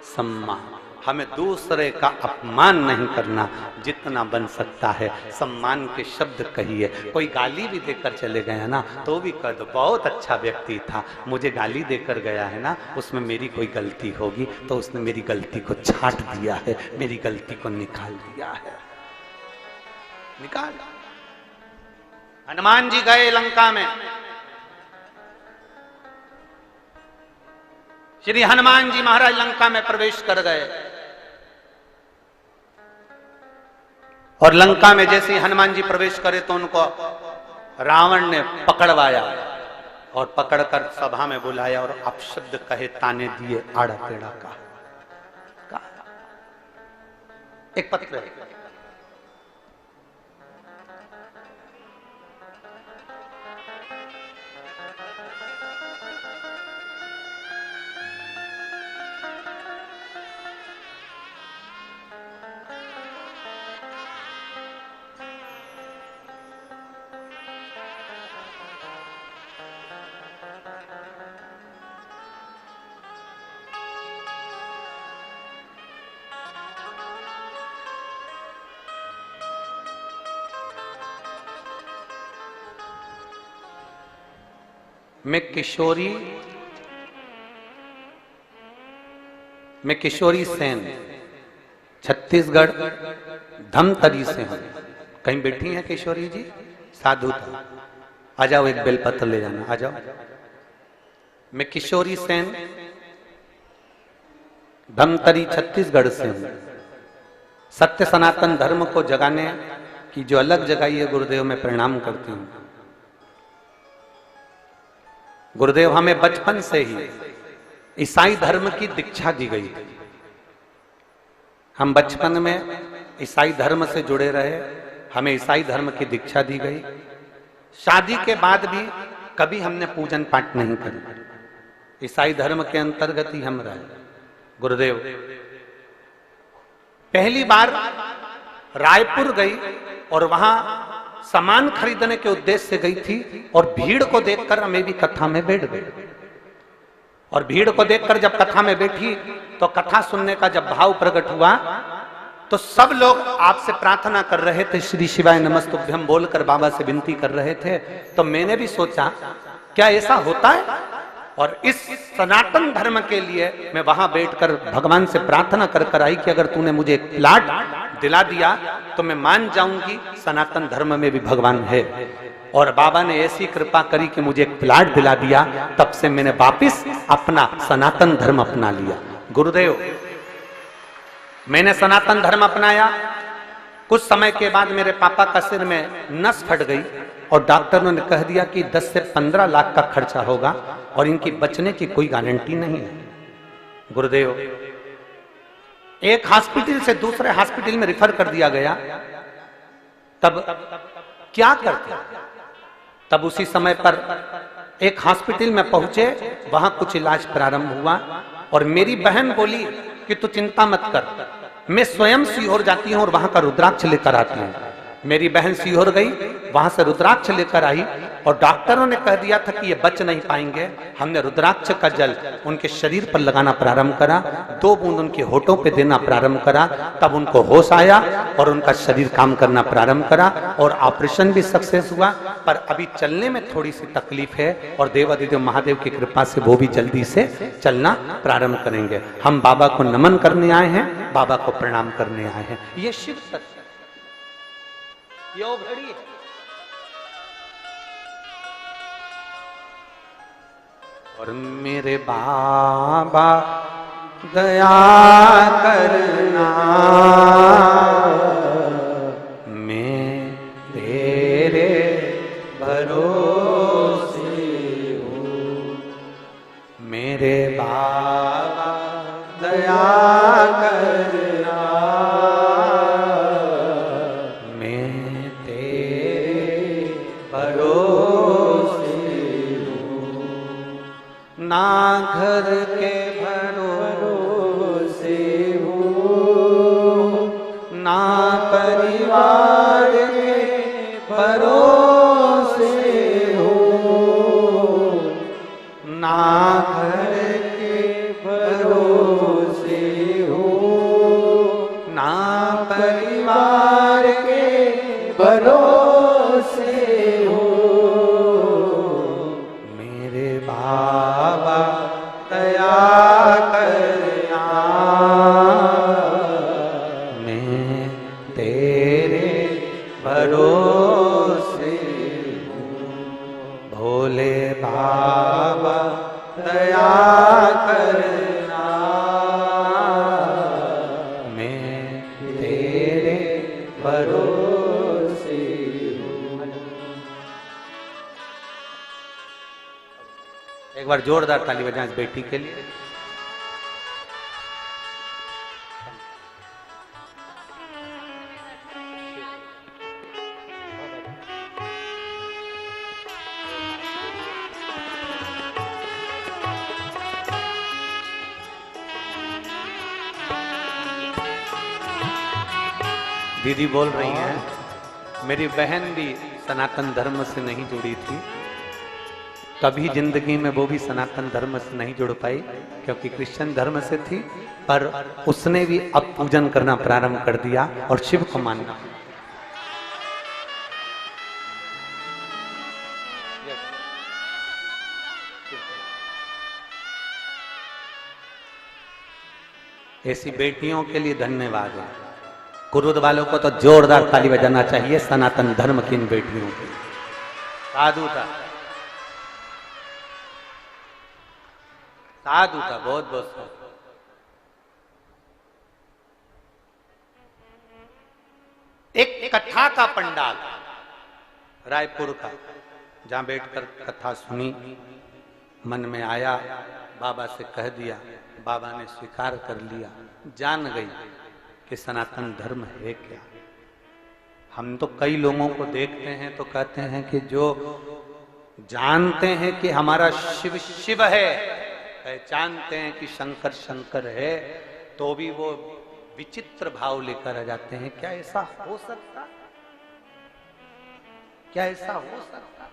सम्मान। हमें दूसरे का अपमान नहीं करना, जितना बन सकता है सम्मान के शब्द कहिए। कोई गाली भी देकर चले गया ना तो भी कह दो बहुत अच्छा व्यक्ति था, मुझे गाली देकर गया है ना, उसमें मेरी कोई गलती होगी तो उसने मेरी गलती को छाट दिया है, मेरी गलती को निकाल दिया है, निकाल। हनुमान जी गए लंका में, श्री हनुमान जी महाराज लंका में प्रवेश कर गए, और लंका में जैसे ही हनुमान जी प्रवेश करे तो उनको रावण ने पकड़वाया और पकड़कर सभा में बुलाया और अपशब्द कहे, ताने दिए, आड़ा टेढ़ा कहा। एक पत्र है, मैं किशोरी सेन छत्तीसगढ़ धमतरी से हूं। कहीं बैठी हैं किशोरी जी? साधु था, आ जाओ एक बेलपत्र ले जाना, आ जाओ। मैं किशोरी सेन धमतरी छत्तीसगढ़ से हूं। सत्य सनातन धर्म को जगाने की जो अलग जगाई है गुरुदेव, में प्रणाम करती हूं। गुरुदेव हमें बचपन से ही ईसाई धर्म की दीक्षा दी गई थी। हम बचपन में ईसाई धर्म से जुड़े रहे, हमें ईसाई धर्म की दीक्षा दी गई। शादी के बाद भी कभी हमने पूजन पाठ नहीं करी, ईसाई धर्म के अंतर्गत ही हम रहे। गुरुदेव पहली बार रायपुर गई और वहां सामान खरीदने के उद्देश्य से गई थी, और भीड़ को देखकर हमें भी कथा में बैठ गई। और भीड़ को देखकर जब कथा में बैठी तो कथा सुनने का जब भाव प्रकट हुआ तो सब लोग आपसे प्रार्थना कर रहे थे, श्री शिवाय नमस्तुभ्यम बोलकर बाबा से विनती कर रहे थे। तो मैंने भी सोचा क्या ऐसा होता है, और इस सनातन धर्म के लिए मैं वहां बैठकर भगवान से प्रार्थना कर कर आई कि अगर तूने मुझे एक प्लाट दिला दिया तो मैं मान जाऊंगी सनातन धर्म में भी भगवान है। और बाबा ने ऐसी कृपा करी कि मुझे एक प्लाट दिला दिया, तब से मैंने वापिस अपना सनातन धर्म अपना लिया। गुरुदेव मैंने सनातन धर्म अपनाया, कुछ समय के बाद मेरे पापा का सिर में नस फट गई और डॉक्टर ने कह दिया कि 10 से 15 लाख का खर्चा होगा और इनकी बचने की कोई गारंटी नहीं है। गुरुदेव एक हॉस्पिटल से दूसरे हॉस्पिटल में रिफर कर दिया गया, तब क्या करते? तब उसी समय पर एक हॉस्पिटल में पहुंचे, वहां कुछ इलाज प्रारंभ हुआ और मेरी बहन बोली कि तू चिंता मत कर, मैं स्वयं सीहोर जाती हूं और वहां का रुद्राक्ष लेकर आती हूं। मेरी बहन सीहोर गई, वहां से रुद्राक्ष लेकर आई और डॉक्टरों ने कह दिया था कि ये बच नहीं पाएंगे। हमने रुद्राक्ष का जल उनके शरीर पर लगाना प्रारंभ करा, 2 बूंद उनके होठों पे देना प्रारंभ करा, तब उनको होश आया और उनका शरीर काम करना प्रारंभ करा और ऑपरेशन भी सक्सेस हुआ। पर अभी चलने में थोड़ी सी तकलीफ है और देवादिदेव महादेव की कृपा से वो भी जल्दी से चलना प्रारंभ करेंगे। हम बाबा को नमन करने आए हैं, बाबा को प्रणाम करने आए हैं। ये शिव सत्य, ये वो घड़ी है। और मेरे बाबा दया करना, मैं तेरे भरोसे हूँ। मेरे बाबा दया करना, मैं तेरे भरोसे हूँ। ना घर के भरोसे हूँ, ना परिवार के भरोसे हूँ, ना घर के भरोसे हूँ, ना परिवार के भरोसे हूँ। मेरे बाबा दया करना, मैं तेरे भरोसे हूँ। भोले बाबा दया करना, मैं तेरे भरोसे हूँ। एक बार जोरदार ताली बजाएं इस बेटी के लिए। दीदी बोल रही हैं, मेरी बहन भी सनातन धर्म से नहीं जुड़ी थी, कभी जिंदगी में वो भी सनातन धर्म से नहीं जुड़ पाई क्योंकि क्रिश्चियन धर्म से थी, पर उसने भी अब पूजन करना प्रारंभ कर दिया और शिव को मानना। ऐसी बेटियों के लिए धन्यवाद है। कुरुद वालों को तो जोरदार ताली बजाना चाहिए सनातन धर्म की इन बेटियों के लिए। साधु था, साधु था, बहुत बहुत साधु। एक कथा का पंडाल रायपुर का, जहां बैठकर कथा सुनी, मन में आया, बाबा से कह दिया, बाबा ने स्वीकार कर लिया, जान गई कि सनातन धर्म है क्या। हम तो कई लोगों को देखते हैं तो कहते हैं कि जो जानते हैं कि हमारा शिव शिव है, पहचानते हैं कि शंकर शंकर है, तो भी वो विचित्र भाव लेकर आ जाते हैं। क्या ऐसा हो सकता? क्या ऐसा हो सकता?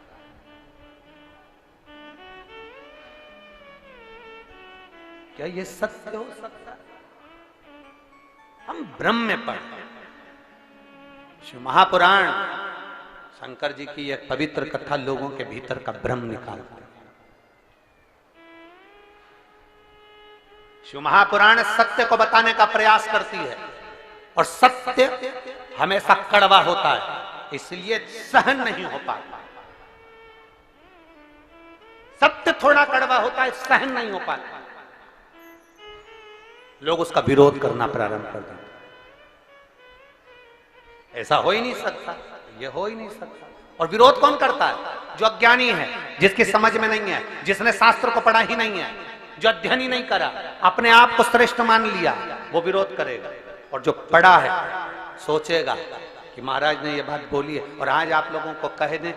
क्या ये सत्य हो सकता? हम भ्रम में पड़ गए। शिव महापुराण शंकर जी की यह पवित्र कथा लोगों के भीतर का भ्रम निकालती है। शिव महापुराण सत्य को बताने का प्रयास करती है और सत्य हमेशा कड़वा होता है, इसलिए सहन नहीं हो पाता। सत्य थोड़ा कड़वा होता है, सहन नहीं हो पाता, लोग उसका विरोध करना प्रारंभ कर देते। ऐसा हो ही नहीं सकता, ये हो ही नहीं सकता। और विरोध कौन करता है? जो अज्ञानी है, जिसकी समझ में नहीं है, जिसने शास्त्र को पढ़ा ही नहीं है, जो अध्ययन ही नहीं करा, अपने आप को श्रेष्ठ मान लिया, वो विरोध करेगा। और जो पढ़ा है सोचेगा कि महाराज ने ये बात बोली है, और आज आप लोगों को कह दें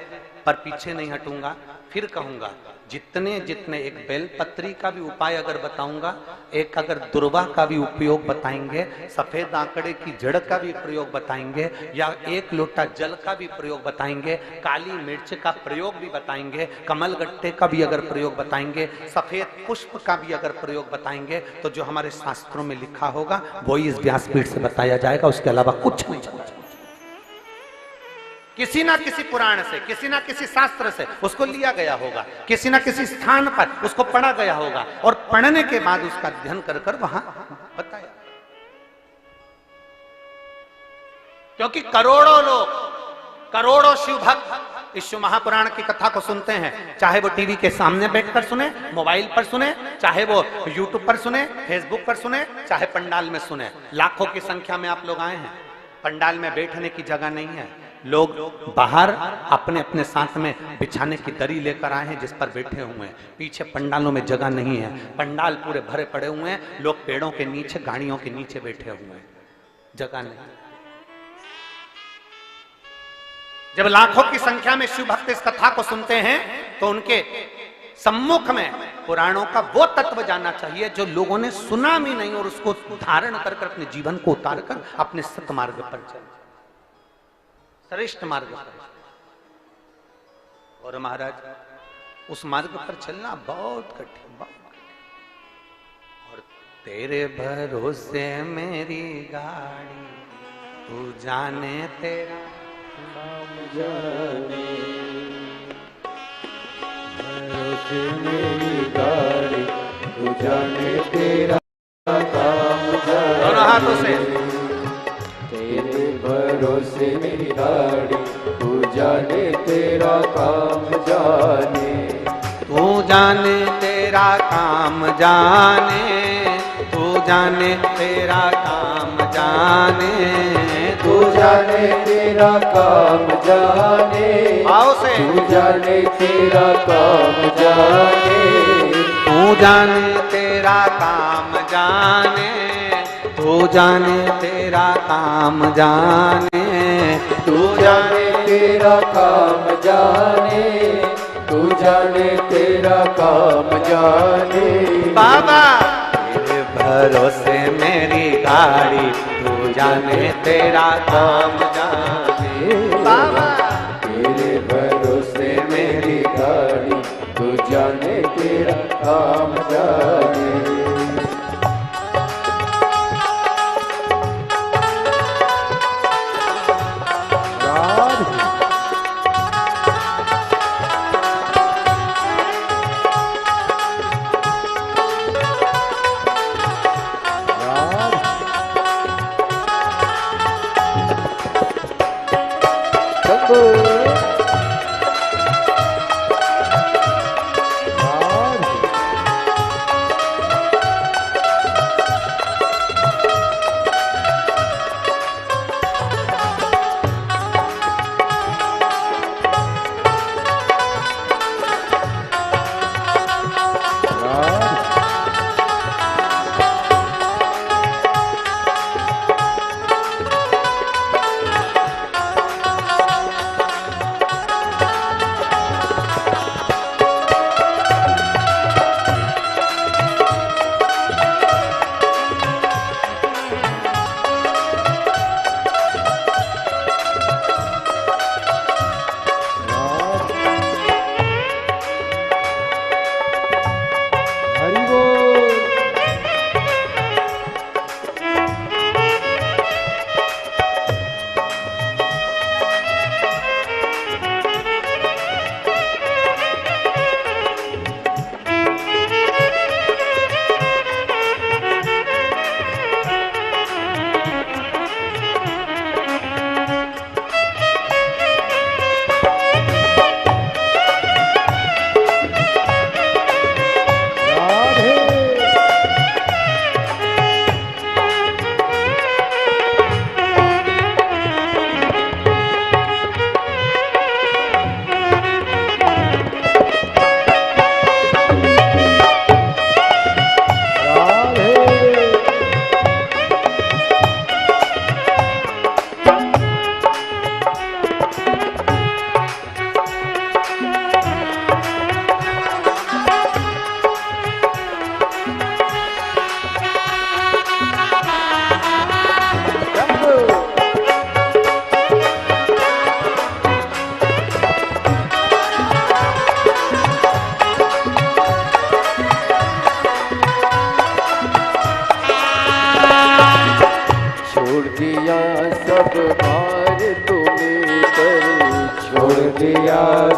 पर पीछे नहीं हटूंगा। फिर कहूंगा जितने जितने, एक बेलपत्री का भी उपाय अगर बताऊंगा, एक अगर दुर्वा का भी उपयोग बताएंगे, सफेद आंकड़े की जड़ का भी प्रयोग बताएंगे, या एक लोटा जल का भी प्रयोग बताएंगे, काली मिर्च का प्रयोग भी बताएंगे, कमल गट्टे का भी अगर प्रयोग बताएंगे, सफेद पुष्प का भी अगर प्रयोग बताएंगे, तो जो हमारे शास्त्रों में लिखा होगा वही इस व्यासपीठ से बताया जाएगा, उसके अलावा कुछ नहीं चलेगा। किसी ना किसी पुराण से, किसी ना किसी शास्त्र से उसको लिया गया होगा, किसी ना किसी स्थान पर उसको पढ़ा गया होगा, और पढ़ने के बाद उसका अध्ययन कर कर वहां बताया। क्योंकि करोड़ों लोग, करोड़ों शिव भक्त इस शिव महापुराण की कथा को सुनते हैं, चाहे वो टीवी के सामने बैठकर सुने, मोबाइल पर सुने, चाहे वो यूट्यूब पर सुने, फेसबुक पर सुने, चाहे पंडाल में सुने। लाखों की संख्या में आप लोग आए हैं, पंडाल में बैठने की जगह नहीं है, लोग बाहर अपने अपने साथ में बिछाने की दरी लेकर आए हैं जिस पर बैठे हुए हैं। पीछे पंडालों में जगह नहीं है, पंडाल पूरे भरे पड़े हुए हैं, लोग पेड़ों के नीचे, गाड़ियों के नीचे बैठे हुए हैं, जगह नहीं। जब लाखों की संख्या में शिव भक्त इस कथा को सुनते हैं तो उनके सम्मुख में पुराणों का वो तत्व जाना चाहिए जो लोगों ने सुना भी नहीं, और उसको धारण कर कर अपने जीवन को उतार कर अपने सतमार्ग पर चले, श्रेष्ठ मार्ग पर। और महाराज उस मार्ग पर चलना बहुत कठिन, बहुत कठिन। और तेरे भरोसे मेरी गाड़ी, तू जाने तेरा नाम जाने, भरोसे मेरी गाड़ी, तू जाने तेरा काम जाने। दोनों हाथों से। तेरे भरोसे मेरी गाड़ी, तू जाने तेरा काम जाने, तू जाने तेरा काम जाने, तू जाने तेरा काम जाने, तू जाने तेरा काम जाने, आओ से। तू जाने तेरा काम जाने, तू जाने तेरा काम जाने, तू जाने तेरा काम जाने, तू जाने तेरा काम जाने, तू जाने तेरा काम जाने। बाबा तेरे भरोसे मेरी गाड़ी, तू जाने तेरा काम जाने। बाबा तेरे भरोसे मेरी गाड़ी, तू जाने तेरा काम जाने।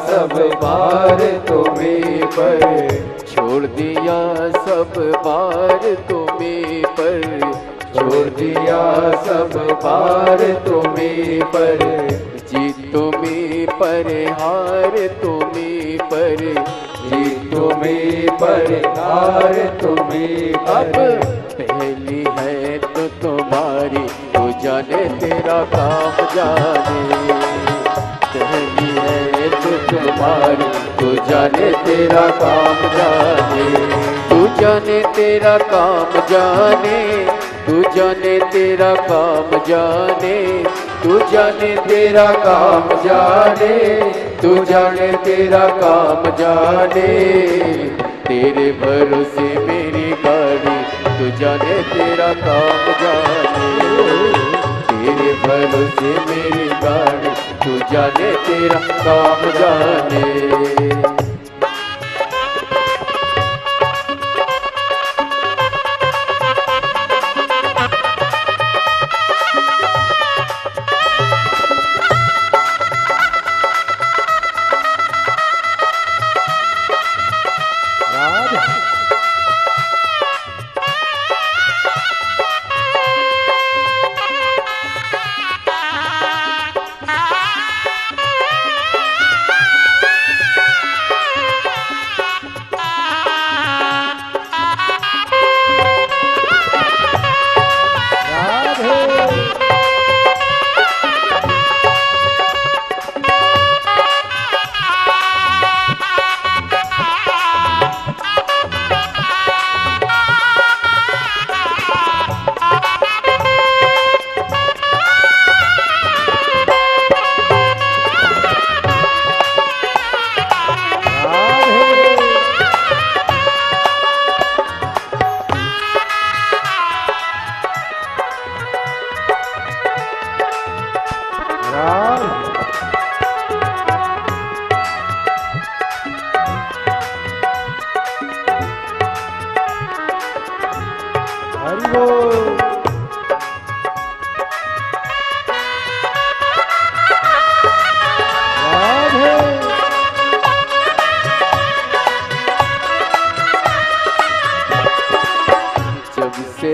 सब भार तुम्हीं पर, छोड़ दिया सब भार तुम्हीं पर, छोड़ दिया सब भार तुम्हीं पर, जीत तुम्हीं पर हार तुम्हीं पर, जीत तुम्हीं पर हार तुम्हीं अब पर। पहली है तो तुम्हारी, तू जाने तेरा काम जाने। पहली है तो तुम्हारी, तू जाने तेरा काम जाने। तू जाने तेरा काम जाने, तू जाने तेरा काम जाने, तू जाने तेरा काम जाने, तू जाने तेरा काम जाने। तेरे भरोसे मेरी गाड़ी, तू जाने तेरा काम जाने। तेरे भरोसे मेरी गाड़ी, तू जाने तेरा काम जाने।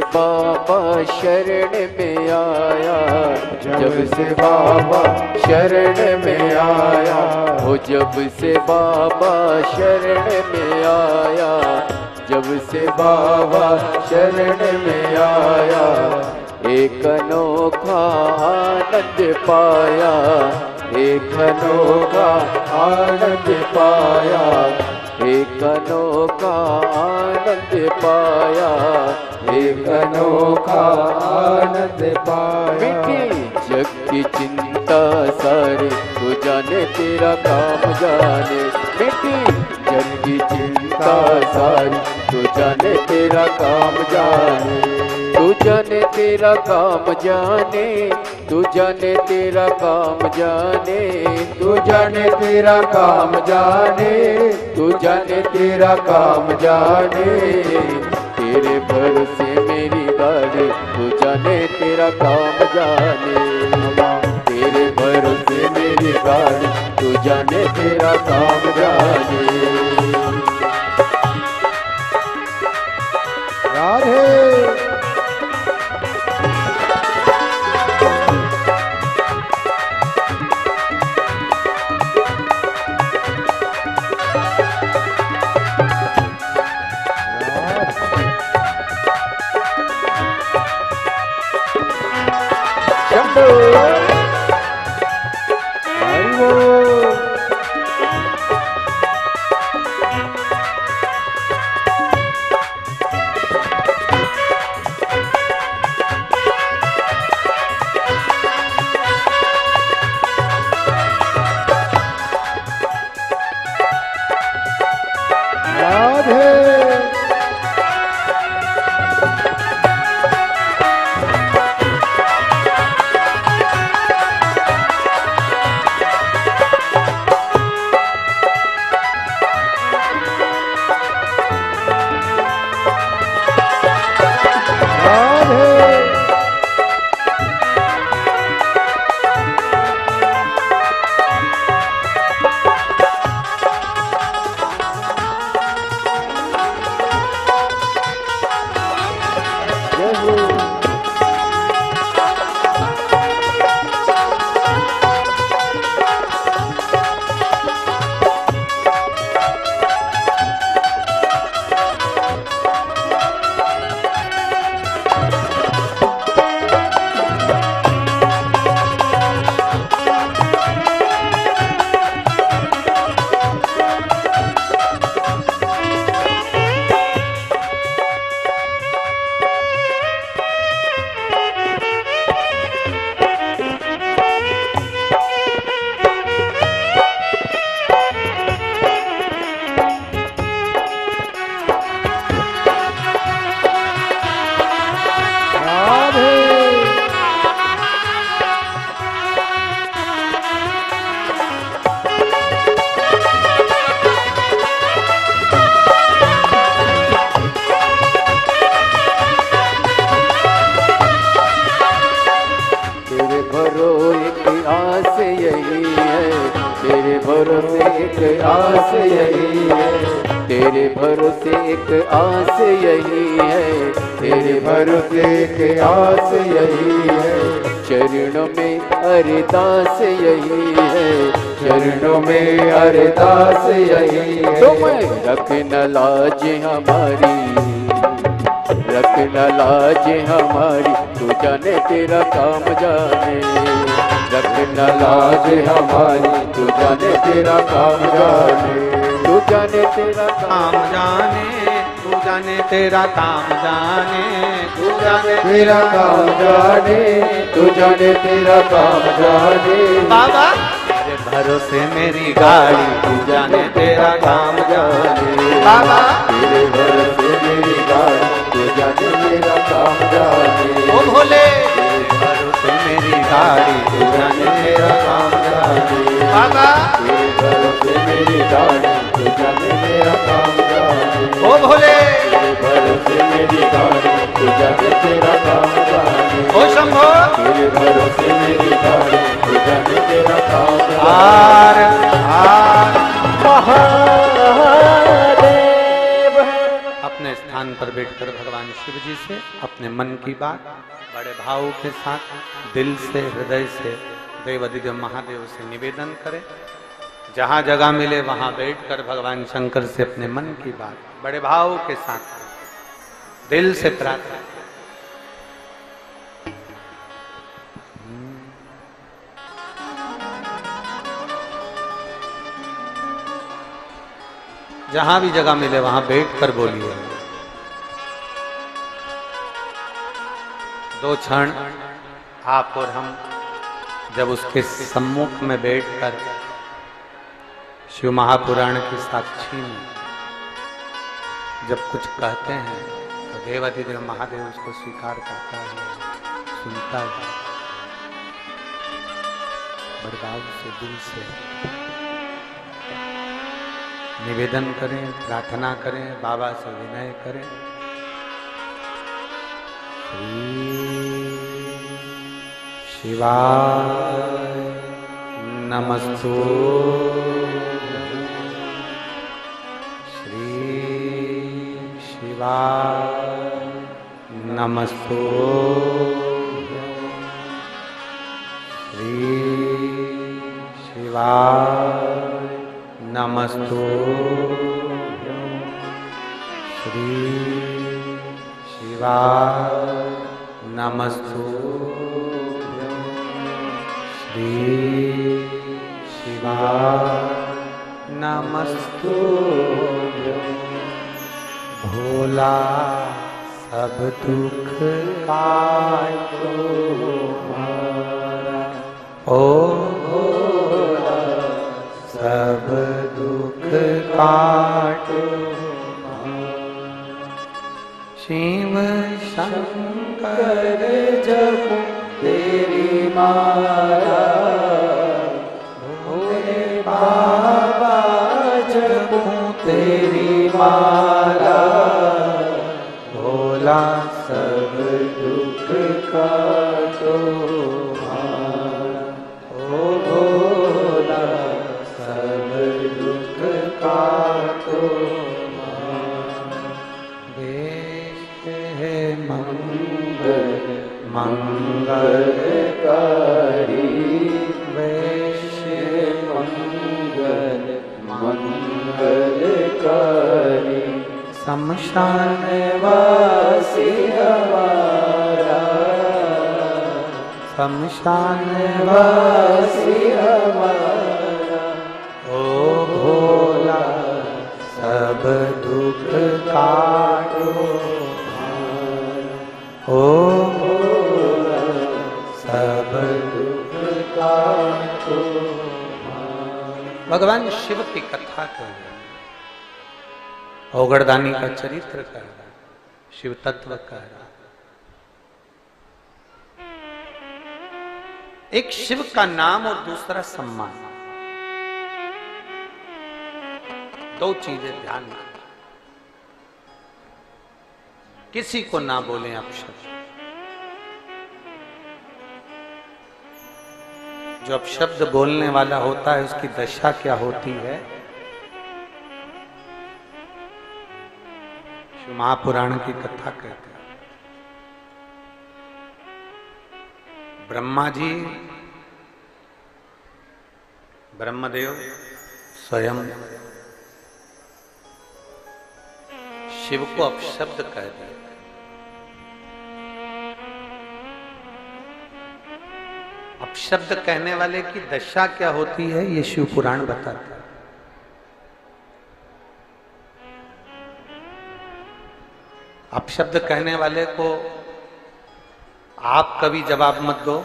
बाबा शरण में आया, जब से बाबा शरण में आया, हो जब से बाबा शरण में आया, जब से बाबा शरण में आया, एक अनोखा आनंद पाया, एक अनोखा आनंद पाया, एक अनोखा आनंद पाया, एक अनोखा आनंद पाया। मिट्टी जग की चिंता सारी, तू जाने तेरा काम जाने। मिट्टी जग की चिंता सारी, तू जाने तेरा काम जाने। तू जाने तेरा काम जाने, तू जाने तेरा काम जाने, तू जाने तेरा काम जाने, तू जाने तेरा काम जाने। तेरे भरोसे मेरी गाड़ी, तू जाने तेरा काम जाने। तेरे भरोसे मेरी गाड़ी, तू जाने तेरा काम जाने। राधे एक आस यही है, तेरे भरोसे एक आस यही है, तेरे भरोसे के आस यही है, चरणों में अरदास यही है, चरणों में अरदास यही है। तुम रखना लाज हमारी, रखना लाज हमारी, तू जाने तेरा काम जाने, रखना लाज हमारी, तू जाने तेरा काम जाने, तू जाने तेरा काम जाने, तू जाने तेरा काम जाने, तू जाने तेरा काम जाने, तू जाने तेरा काम जाने। बाबा तेरे भरोसे मेरी गाड़ी, तू जाने तेरा काम जाने। बाबा तेरे भरोसे मेरी गाड़ी, तू जाने तेरा काम जाने। ओ भोले तेरे भरोसे मेरी गाड़ी, तू जाने तेरा काम जाने। बाबा तेरे भरोसे मेरी गाड़ी, तू जाने तेरा काम जाने। ओ भोले तेरे भरोसे मेरी गाड़ी, तू जाने तेरा काम जाने। ओ शंभो तेरे भरोसे मेरी गाड़ी, तू जाने तेरा काम जाने। आर आर महादेव। अपने स्थान पर बैठकर भगवान शिव जी से अपने मन की बात बड़े भाव के साथ दिल से हृदय से देवाधिदेव महादेव से निवेदन करें। जहां जगह मिले वहां बैठकर भगवान शंकर से अपने मन की बात बड़े भाव के साथ दिल से प्रार्थना। जहां भी जगह मिले वहां बैठकर बोलिए। दो क्षण आप और हम जब उसके सम्मुख में बैठकर शिव महापुराण की साक्षी में जब कुछ कहते हैं तो देवाधिदेव महादेव उसको स्वीकार करता है, सुनता है। बड़भाव से दिल से निवेदन करें, प्रार्थना करें, बाबा से विनय करें। शिवाय नमस्तु श्री शिवाय नमस्तु श्री शिवाय नमस्तु श्री शिवाय नमस्तु श्री शिवाय नमस्तु। भोला सब दुख काटो हमारा, ओ भोला सब दुख काटो हमारा। शिव शंकर जप तेरी माला, भोले बाबा जपूं तेरी माला। भोला सब दुख काटो हमारा, ओ भोला सब दुख काटो हमारा। देश है मंगल मंगलकारी, वैश्य मंगल मंगलकारी। शमशान वासी हमारा, शमशान वासी हमारा। ओ भोला सब दुख काटो हमारा, ओ भोला सब दुख काटो हमारा। भगवान शिव की कथा कर रहे हैं, औगड़दानी का चरित्र कह रहा है, शिव तत्व कह रहा है। एक शिव का नाम और दूसरा सम्मान, दो चीजें ध्यान में। किसी को ना बोलें अपशब्द। जो अपशब्द बोलने वाला होता है उसकी दशा क्या होती है शिव महापुराण की कथा कहते हैं। ब्रह्मा जी, ब्रह्मदेव स्वयं शिव को अपशब्द कह दिया। अपशब्द कहने वाले की दशा क्या होती है ये शिव पुराण बताता है। अपशब्द कहने वाले को आप कभी जवाब मत दो,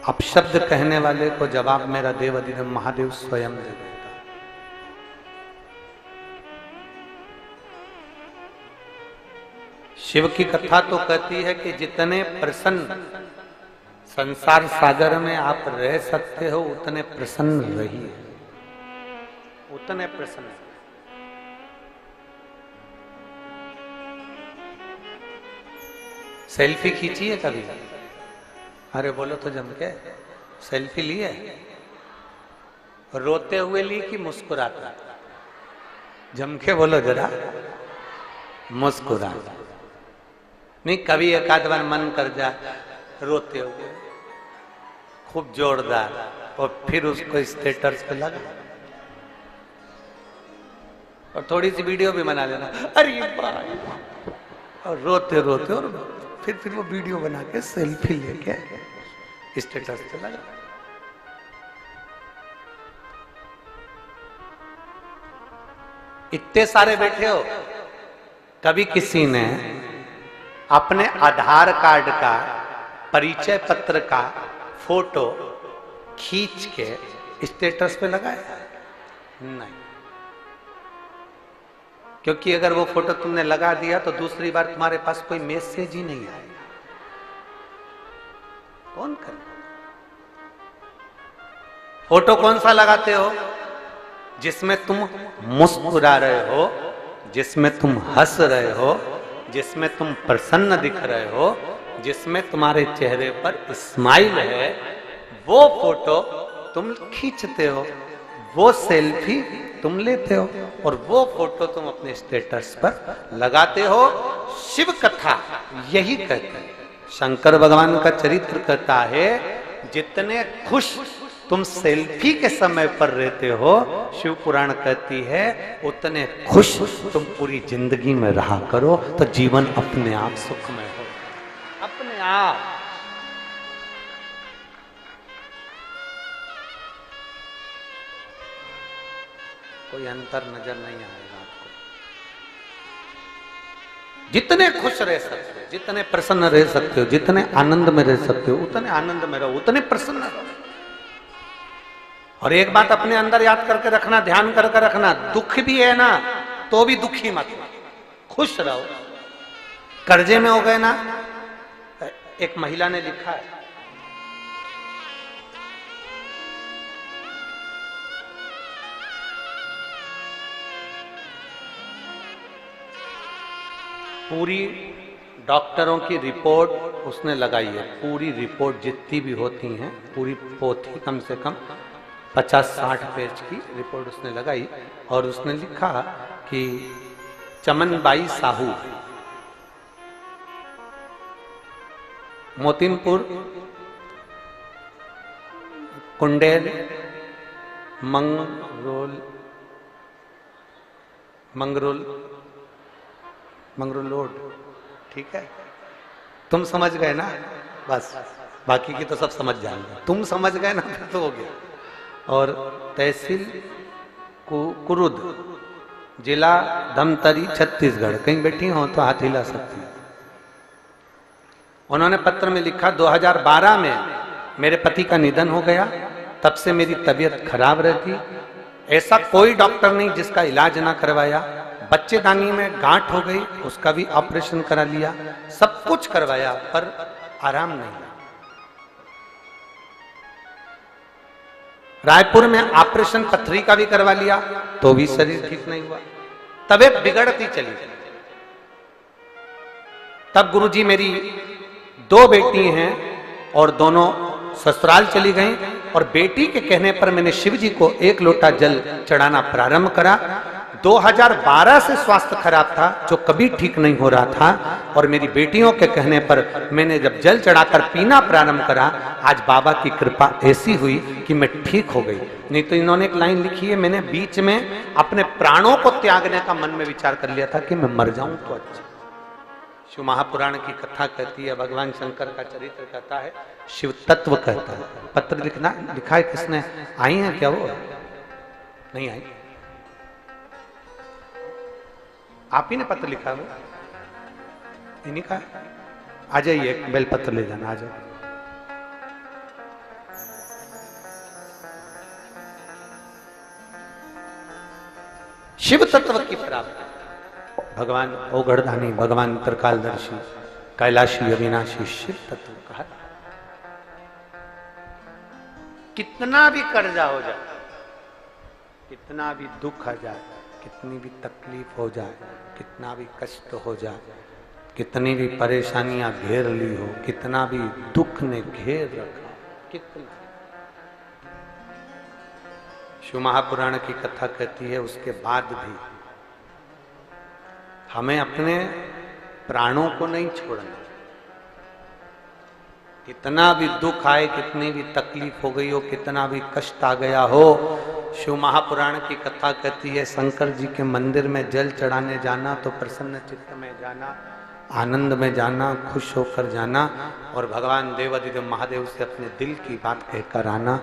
अपशब्द कहने वाले को जवाब मेरा देव अधिदेव महादेव स्वयं दे देता। शिव की कथा तो कहती है कि जितने प्रसन्न संसार सागर में आप रह सकते हो उतने प्रसन्न रहिए, उतने प्रसन्न। सेल्फी खींची है कभी? अरे बोलो तो जम के, सेल्फी ली है? रोते हुए ली कि मुस्कुराता? जम के बोलो जरा, मुस्कुरा। नहीं, कभी एक आध बार मन कर जाए रोते हुए खूब जोरदार, और फिर उसको स्टेटस पे लगा और थोड़ी सी वीडियो भी बना लेना, अरे भाई, और रोते रोते, और फिर वो वीडियो बना के सेल्फी लेके स्टेटस पे लगा। इतने सारे बैठे हो, कभी किसी ने अपने आधार कार्ड का, परिचय पत्र का फोटो खींच के स्टेटस पे लगाया? नहीं, क्योंकि अगर वो फोटो तुमने लगा दिया तो दूसरी बार तुम्हारे पास कोई मैसेज ही नहीं आएगा। कौन करे? फोटो कौन सा लगाते हो? जिसमें तुम मुस्कुरा रहे हो, जिसमें तुम हंस रहे हो, जिसमें तुम प्रसन्न दिख रहे हो, जिसमें तुम्हारे चेहरे पर स्माइल है, वो फोटो तुम खींचते हो, वो सेल्फी तुम लेते हो, और वो फोटो तुम अपने स्टेटस पर लगाते हो। शिव कथा यही कहते हैं, शंकर भगवान का चरित्र कहता है, जितने खुश तुम सेल्फी के समय पर रहते हो, शिव पुराण कहती है, उतने खुश तुम पूरी जिंदगी में रहा करो, तो जीवन अपने आप सुखमय हो, अपने आप। कोई अंतर नजर नहीं आएगा आपको। जितने खुश रह सकते हो, जितने प्रसन्न रह सकते हो, जितने आनंद में रह सकते हो, उतने आनंद में रहो, उतने प्रसन्न रहो। और एक बात अपने अंदर याद करके रखना, ध्यान करके रखना, दुख भी है ना तो भी दुखी मत, खुश रहो। कर्जे में हो गए ना, एक महिला ने लिखा है, पूरी डॉक्टरों की रिपोर्ट उसने लगाई है, पूरी रिपोर्ट जितनी भी होती हैं, पूरी पोथी कम से कम 50-60 पेज की रिपोर्ट उसने लगाई, और उसने लिखा कि चमनबाई साहू, मोतीनपुर, कुंडेल, मंगरोलोड, ठीक है, तुम समझ गए ना, बस बाकी की तो सब समझ जाएंगे, तुम समझ गए ना तो हो गया। और तहसील कुरुद, जिला धमतरी, छत्तीसगढ़। कहीं बैठी हो तो हाथ हिला सकती है। उन्होंने पत्र में लिखा, 2012 में मेरे पति का निधन हो गया, तब से मेरी तबीयत खराब रहती, ऐसा कोई डॉक्टर नहीं जिसका इलाज ना करवाया। बच्चेदानी में गांठ हो गई, उसका भी ऑपरेशन करा लिया, सब कुछ करवाया, पर आराम नहीं। रायपुर में ऑपरेशन पथरी का भी करवा लिया, तो भी शरीर ठीक नहीं हुआ, तबीयत बिगड़ती चली गई। तब गुरुजी, मेरी 2 बेटी हैं और दोनों ससुराल चली गईं, और बेटी के कहने पर मैंने शिव जी को 1 लोटा जल चढ़ाना प्रारंभ करा। 2012 से स्वास्थ्य खराब था, जो कभी ठीक नहीं हो रहा था, और मेरी बेटियों के कहने पर मैंने जब जल चढ़ाकर पीना प्रारंभ करा, आज बाबा की कृपा ऐसी हुई कि मैं ठीक हो गई। नहीं तो इन्होंने एक लाइन लिखी है, मैंने बीच में अपने प्राणों को त्यागने का मन में विचार कर लिया था कि मैं मर जाऊं तो अच्छा। शिव महापुराण की कथा कहती है, भगवान शंकर का चरित्र कहता है, शिव तत्व कहता है। पत्र लिखा है किसने? आई है क्या वो? नहीं आई, आप ही ने पत्र लिखा वो, इन्हीं का। आ जाइए, बेलपत्र ले जाना, आ जाओ। शिव तत्व की प्राप्ति भगवान ओगढ़धानी, भगवान त्रिकालदर्शी, कैलाशी, अविनाशी शिव तत्व कहा। कितना भी कर्जा हो जाए, कितना भी दुख आ जाए, कितनी भी तकलीफ हो जाए, कितना भी कष्ट हो जाए, कितनी भी परेशानियां घेर ली हो, कितना भी दुख ने घेर रखा, कितना, शिव महापुराण की कथा कहती है, उसके बाद भी हमें अपने प्राणों को नहीं छोड़ना। कितना भी दुख आए, कितनी भी तकलीफ हो गई हो, कितना भी कष्ट आ गया हो, शिव महापुराण की कथा कहती है, शंकर जी के मंदिर में जल चढ़ाने जाना तो प्रसन्न चित्त में जाना, आनंद में जाना, खुश होकर जाना, और भगवान देवाधिदेव महादेव से अपने दिल की बात कहकर आना।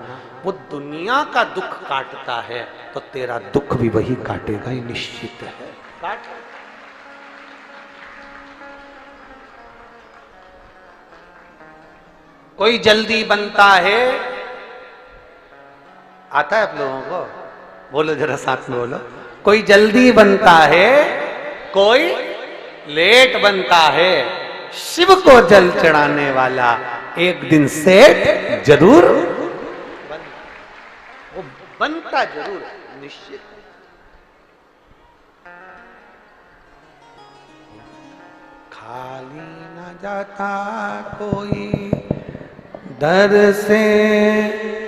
वो दुनिया का दुख काटता है तो तेरा दुख भी वही काटेगा, ही निश्चित है। काट कोई जल्दी बनता है, आता है आप लोगों को? बोलो जरा साथ में बोलो। कोई जल्दी बनता है, कोई लेट बनता है, शिव को जल चढ़ाने वाला एक दिन सेठ जरूर वो बनता जरूर, निश्चित। खाली न जाता कोई दर से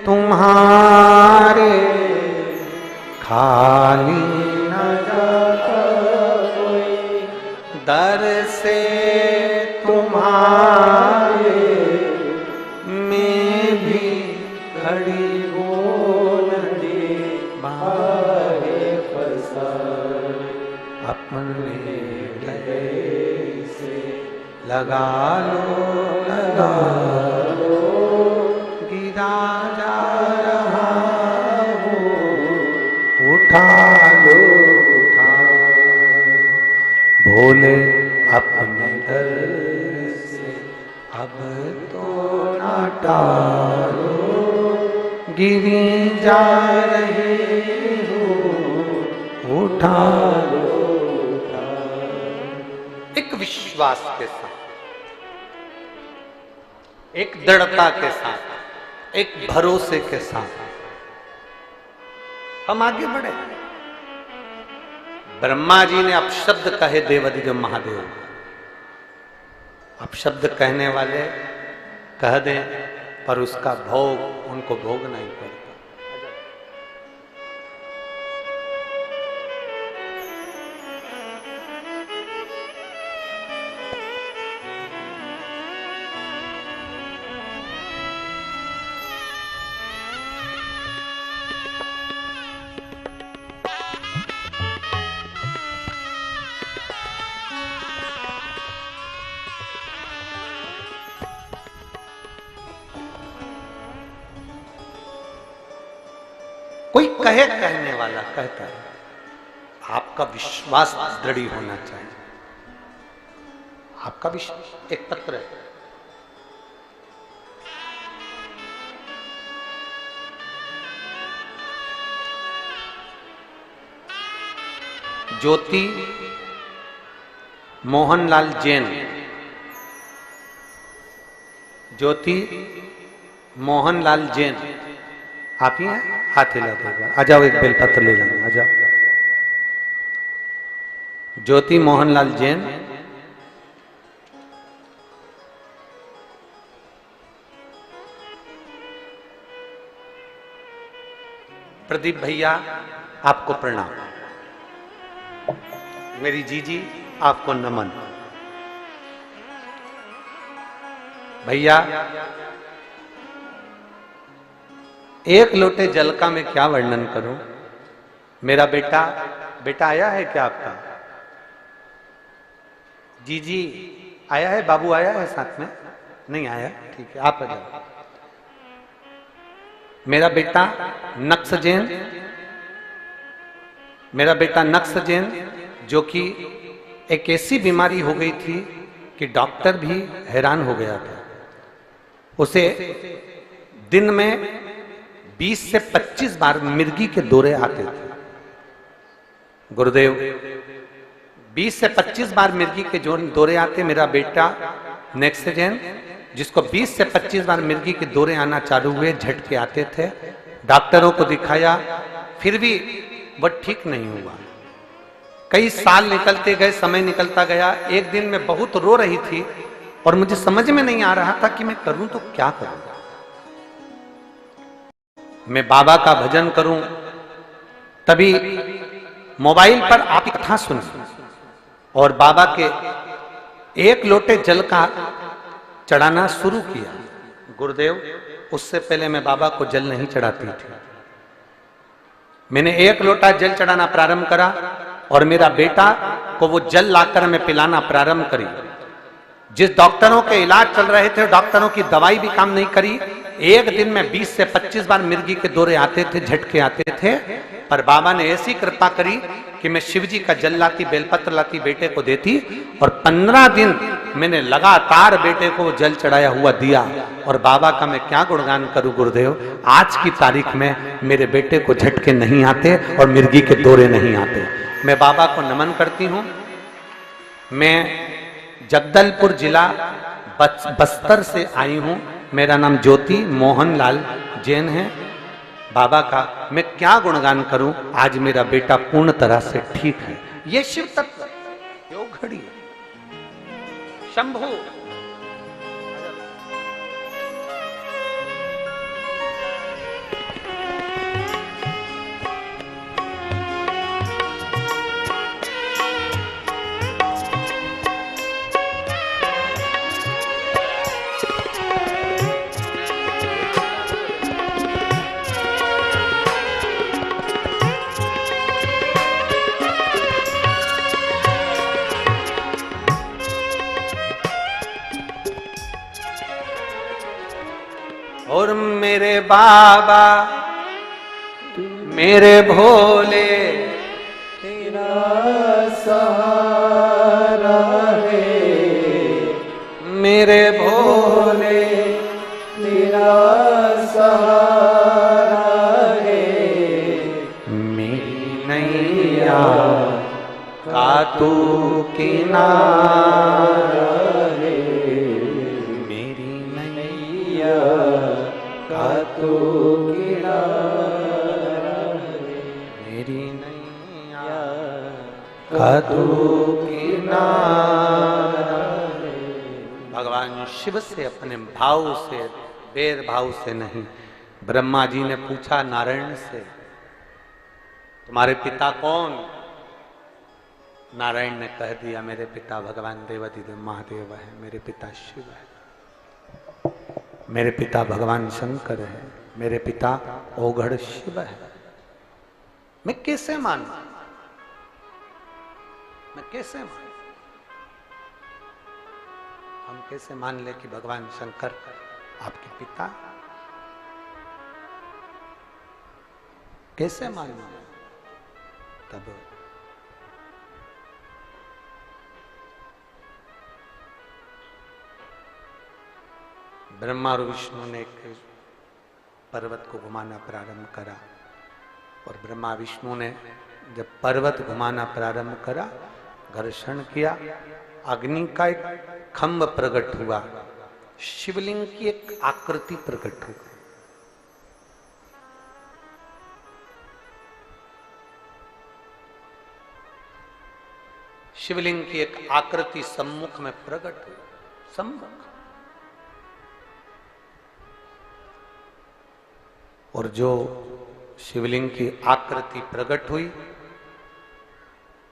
तुम्हारे, खाली न जाता कोई दर से तुम्हारे, मैं भी खड़ी बोलने बाहे पसारे, अपने गले से लगा लो, जा रहा हो, उठा लो, उठा भोले अपने दर से अब तो ना टालो, गिरी जा रहे हो, उठा लो, उठा। एक विश्वास के साथ, एक दृढ़ता के साथ, एक भरोसे के साथ हम आगे बढ़े। ब्रह्मा जी ने अपशब्द कहे देवाधिदेव महादेव, अपशब्द कहने वाले कह दें, पर उसका भोग उनको भोगना ही पड़ता। कोई कहे, कहने वाला कहता है, आपका विश्वास दृढ़ होना चाहिए। आपका विश्वास, एक पत्र है, ज्योति मोहनलाल जैन, ज्योति मोहनलाल जैन, आप ही हैं? हाथ हिला दो, आ जाओ, एक बेलपत्र ले लेना, आ जाओ। ज्योति मोहनलाल जैन, प्रदीप भैया आपको प्रणाम। मेरी जीजी आपको नमन। भैया एक लोटे जल का मैं क्या वर्णन करूं। मेरा बेटा आया है क्या आपका? जीजी आया है, बाबू आया है साथ में? नहीं आया, ठीक है आप आ जाओ। मेरा बेटा नक्स जैन जो कि एक ऐसी बीमारी हो गई थी कि डॉक्टर भी हैरान हो गया था। उसे दिन में 20 से 25 बार मिर्गी के दौरे आते थे। गुरुदेव 20 से 25 बार मिर्गी के दौरे आते। मेरा बेटा नेक्सजेन जिसको 20 से 25 बार मिर्गी के दौरे आना चालू हुए, झटके आते थे, डॉक्टरों को दिखाया, फिर भी वह ठीक नहीं हुआ। कई साल निकलते गए, समय निकलता गया। एक दिन मैं बहुत रो रही थी और मुझे समझ में नहीं आ रहा था कि मैं करूं तो क्या करूं। मैं बाबा का भजन करूं, तभी मोबाइल पर आपकी कथा सुनी और बाबा के एक लोटे जल का चढ़ाना शुरू किया। गुरुदेव उससे पहले मैं बाबा को जल नहीं चढ़ाती थी। मैंने एक लोटा जल चढ़ाना प्रारंभ करा और मेरा बेटा को वो जल लाकर मैं पिलाना प्रारंभ करी। जिस डॉक्टरों के इलाज चल रहे थे, डॉक्टरों की दवाई भी काम नहीं करी। एक दिन में 20 से 25 बार मिर्गी के दौरे आते थे, झटके आते थे, पर बाबा ने ऐसी कृपा करी कि मैं शिव जी का जल लाती, बेलपत्र लाती, बेटे को देती और 15 दिन मैंने लगातार बेटे को जल चढ़ाया हुआ दिया। और बाबा का मैं क्या गुणगान करूं गुरुदेव। आज की तारीख में मेरे बेटे को झटके नहीं आते और मिर्गी के दौरे नहीं आते। मैं बाबा को नमन करती हूं। मैं जगदलपुर जिला बस्तर से आई हूं। मेरा नाम ज्योति मोहन लाल जैन है। बाबा का मैं क्या गुणगान करूं। आज मेरा बेटा पूर्ण तरह से ठीक है। ये शिव तत्व योग घड़ी शंभु। और मेरे बाबा मेरे भोले तेरा सहारा है, मेरे भोले तेरा सहारा है, मेरी नैया का तू किनारा है, मेरी नैया का तू किनारा है, मेरी नैया का तू किनारा। भगवान शिव से अपने भाव से, बेर भाव से नहीं। ब्रह्मा जी ने पूछा नारायण से, तुम्हारे पिता कौन? नारायण ने कह दिया मेरे पिता भगवान देवाधिदेव महादेव है, मेरे पिता शिव है, मेरे पिता भगवान शंकर है, मेरे पिता ओघड़ शिव है। मैं कैसे मानूं? मैं कैसे मानूं? हम कैसे मान ले कि भगवान शंकर आपके पिता? कैसे मानूं? तब ब्रह्मा और विष्णु ने एक पर्वत को घुमाना प्रारंभ करा और ब्रह्मा विष्णु ने जब पर्वत घुमाना प्रारंभ करा, घर्षण किया, अग्नि का एक खंभ प्रकट हुआ, शिवलिंग की एक आकृति प्रकट हुई। शिवलिंग की एक आकृति सम्मुख में प्रकट हुई, सम्मुख। और जो शिवलिंग की आकृति प्रकट हुई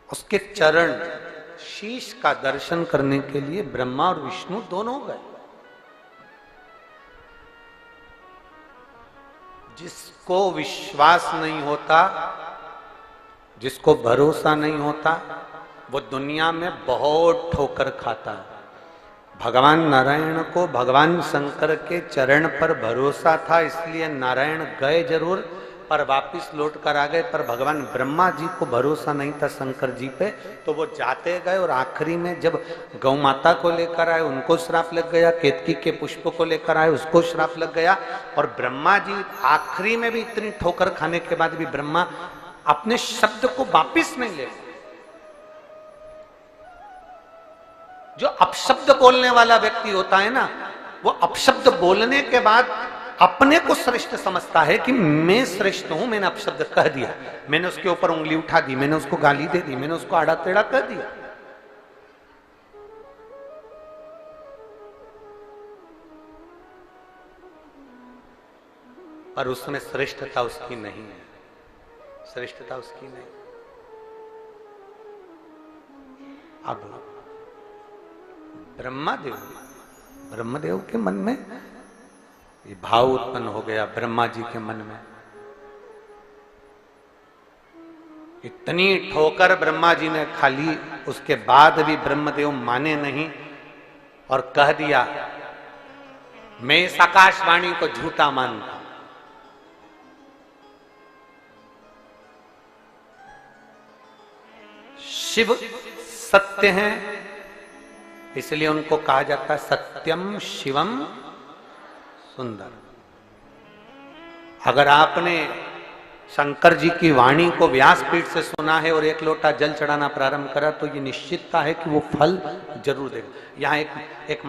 उसके चरण शीश का दर्शन करने के लिए ब्रह्मा और विष्णु दोनों गए। जिसको विश्वास नहीं होता, जिसको भरोसा नहीं होता, वो दुनिया में बहुत ठोकर खाता है। भगवान नारायण को भगवान शंकर के चरण पर भरोसा था, इसलिए नारायण गए जरूर पर वापिस लौट कर आ गए। पर भगवान ब्रह्मा जी को भरोसा नहीं था शंकर जी पे, तो वो जाते गए और आखिरी में जब गौ माता को लेकर आए उनको श्राप लग गया, केतकी के पुष्प को लेकर आए उसको श्राप लग गया, और ब्रह्मा जी आखिरी में भी इतनी ठोकर खाने के बाद भी ब्रह्मा अपने शब्द को वापिस नहीं ले। जो अपशब्द बोलने वाला व्यक्ति होता है ना, वो अपशब्द बोलने के बाद अपने को श्रेष्ठ समझता है कि मैं श्रेष्ठ हूं, मैंने अपशब्द कह दिया, मैंने उसके ऊपर उंगली उठा दी, मैंने उसको गाली दे दी, मैंने उसको आड़ा टेढ़ा कर दिया। पर उसमें श्रेष्ठता उसकी नहीं है, श्रेष्ठता उसकी नहीं। अब ब्रह्मदेव के मन में ये भाव उत्पन्न हो गया, ब्रह्मा जी के मन में इतनी ठोकर ब्रह्मा जी ने खा ली, उसके बाद भी ब्रह्मदेव माने नहीं और कह दिया मैं इस आकाशवाणी को झूठा मानता हूं। शिव सत्य हैं, इसलिए उनको कहा जाता है सत्यम शिवम सुंदर। अगर आपने शंकर जी की वाणी को व्यासपीठ से सुना है और एक लोटा जल चढ़ाना प्रारंभ करा, तो ये निश्चितता है कि वो फल जरूर देगा। यहाँ एक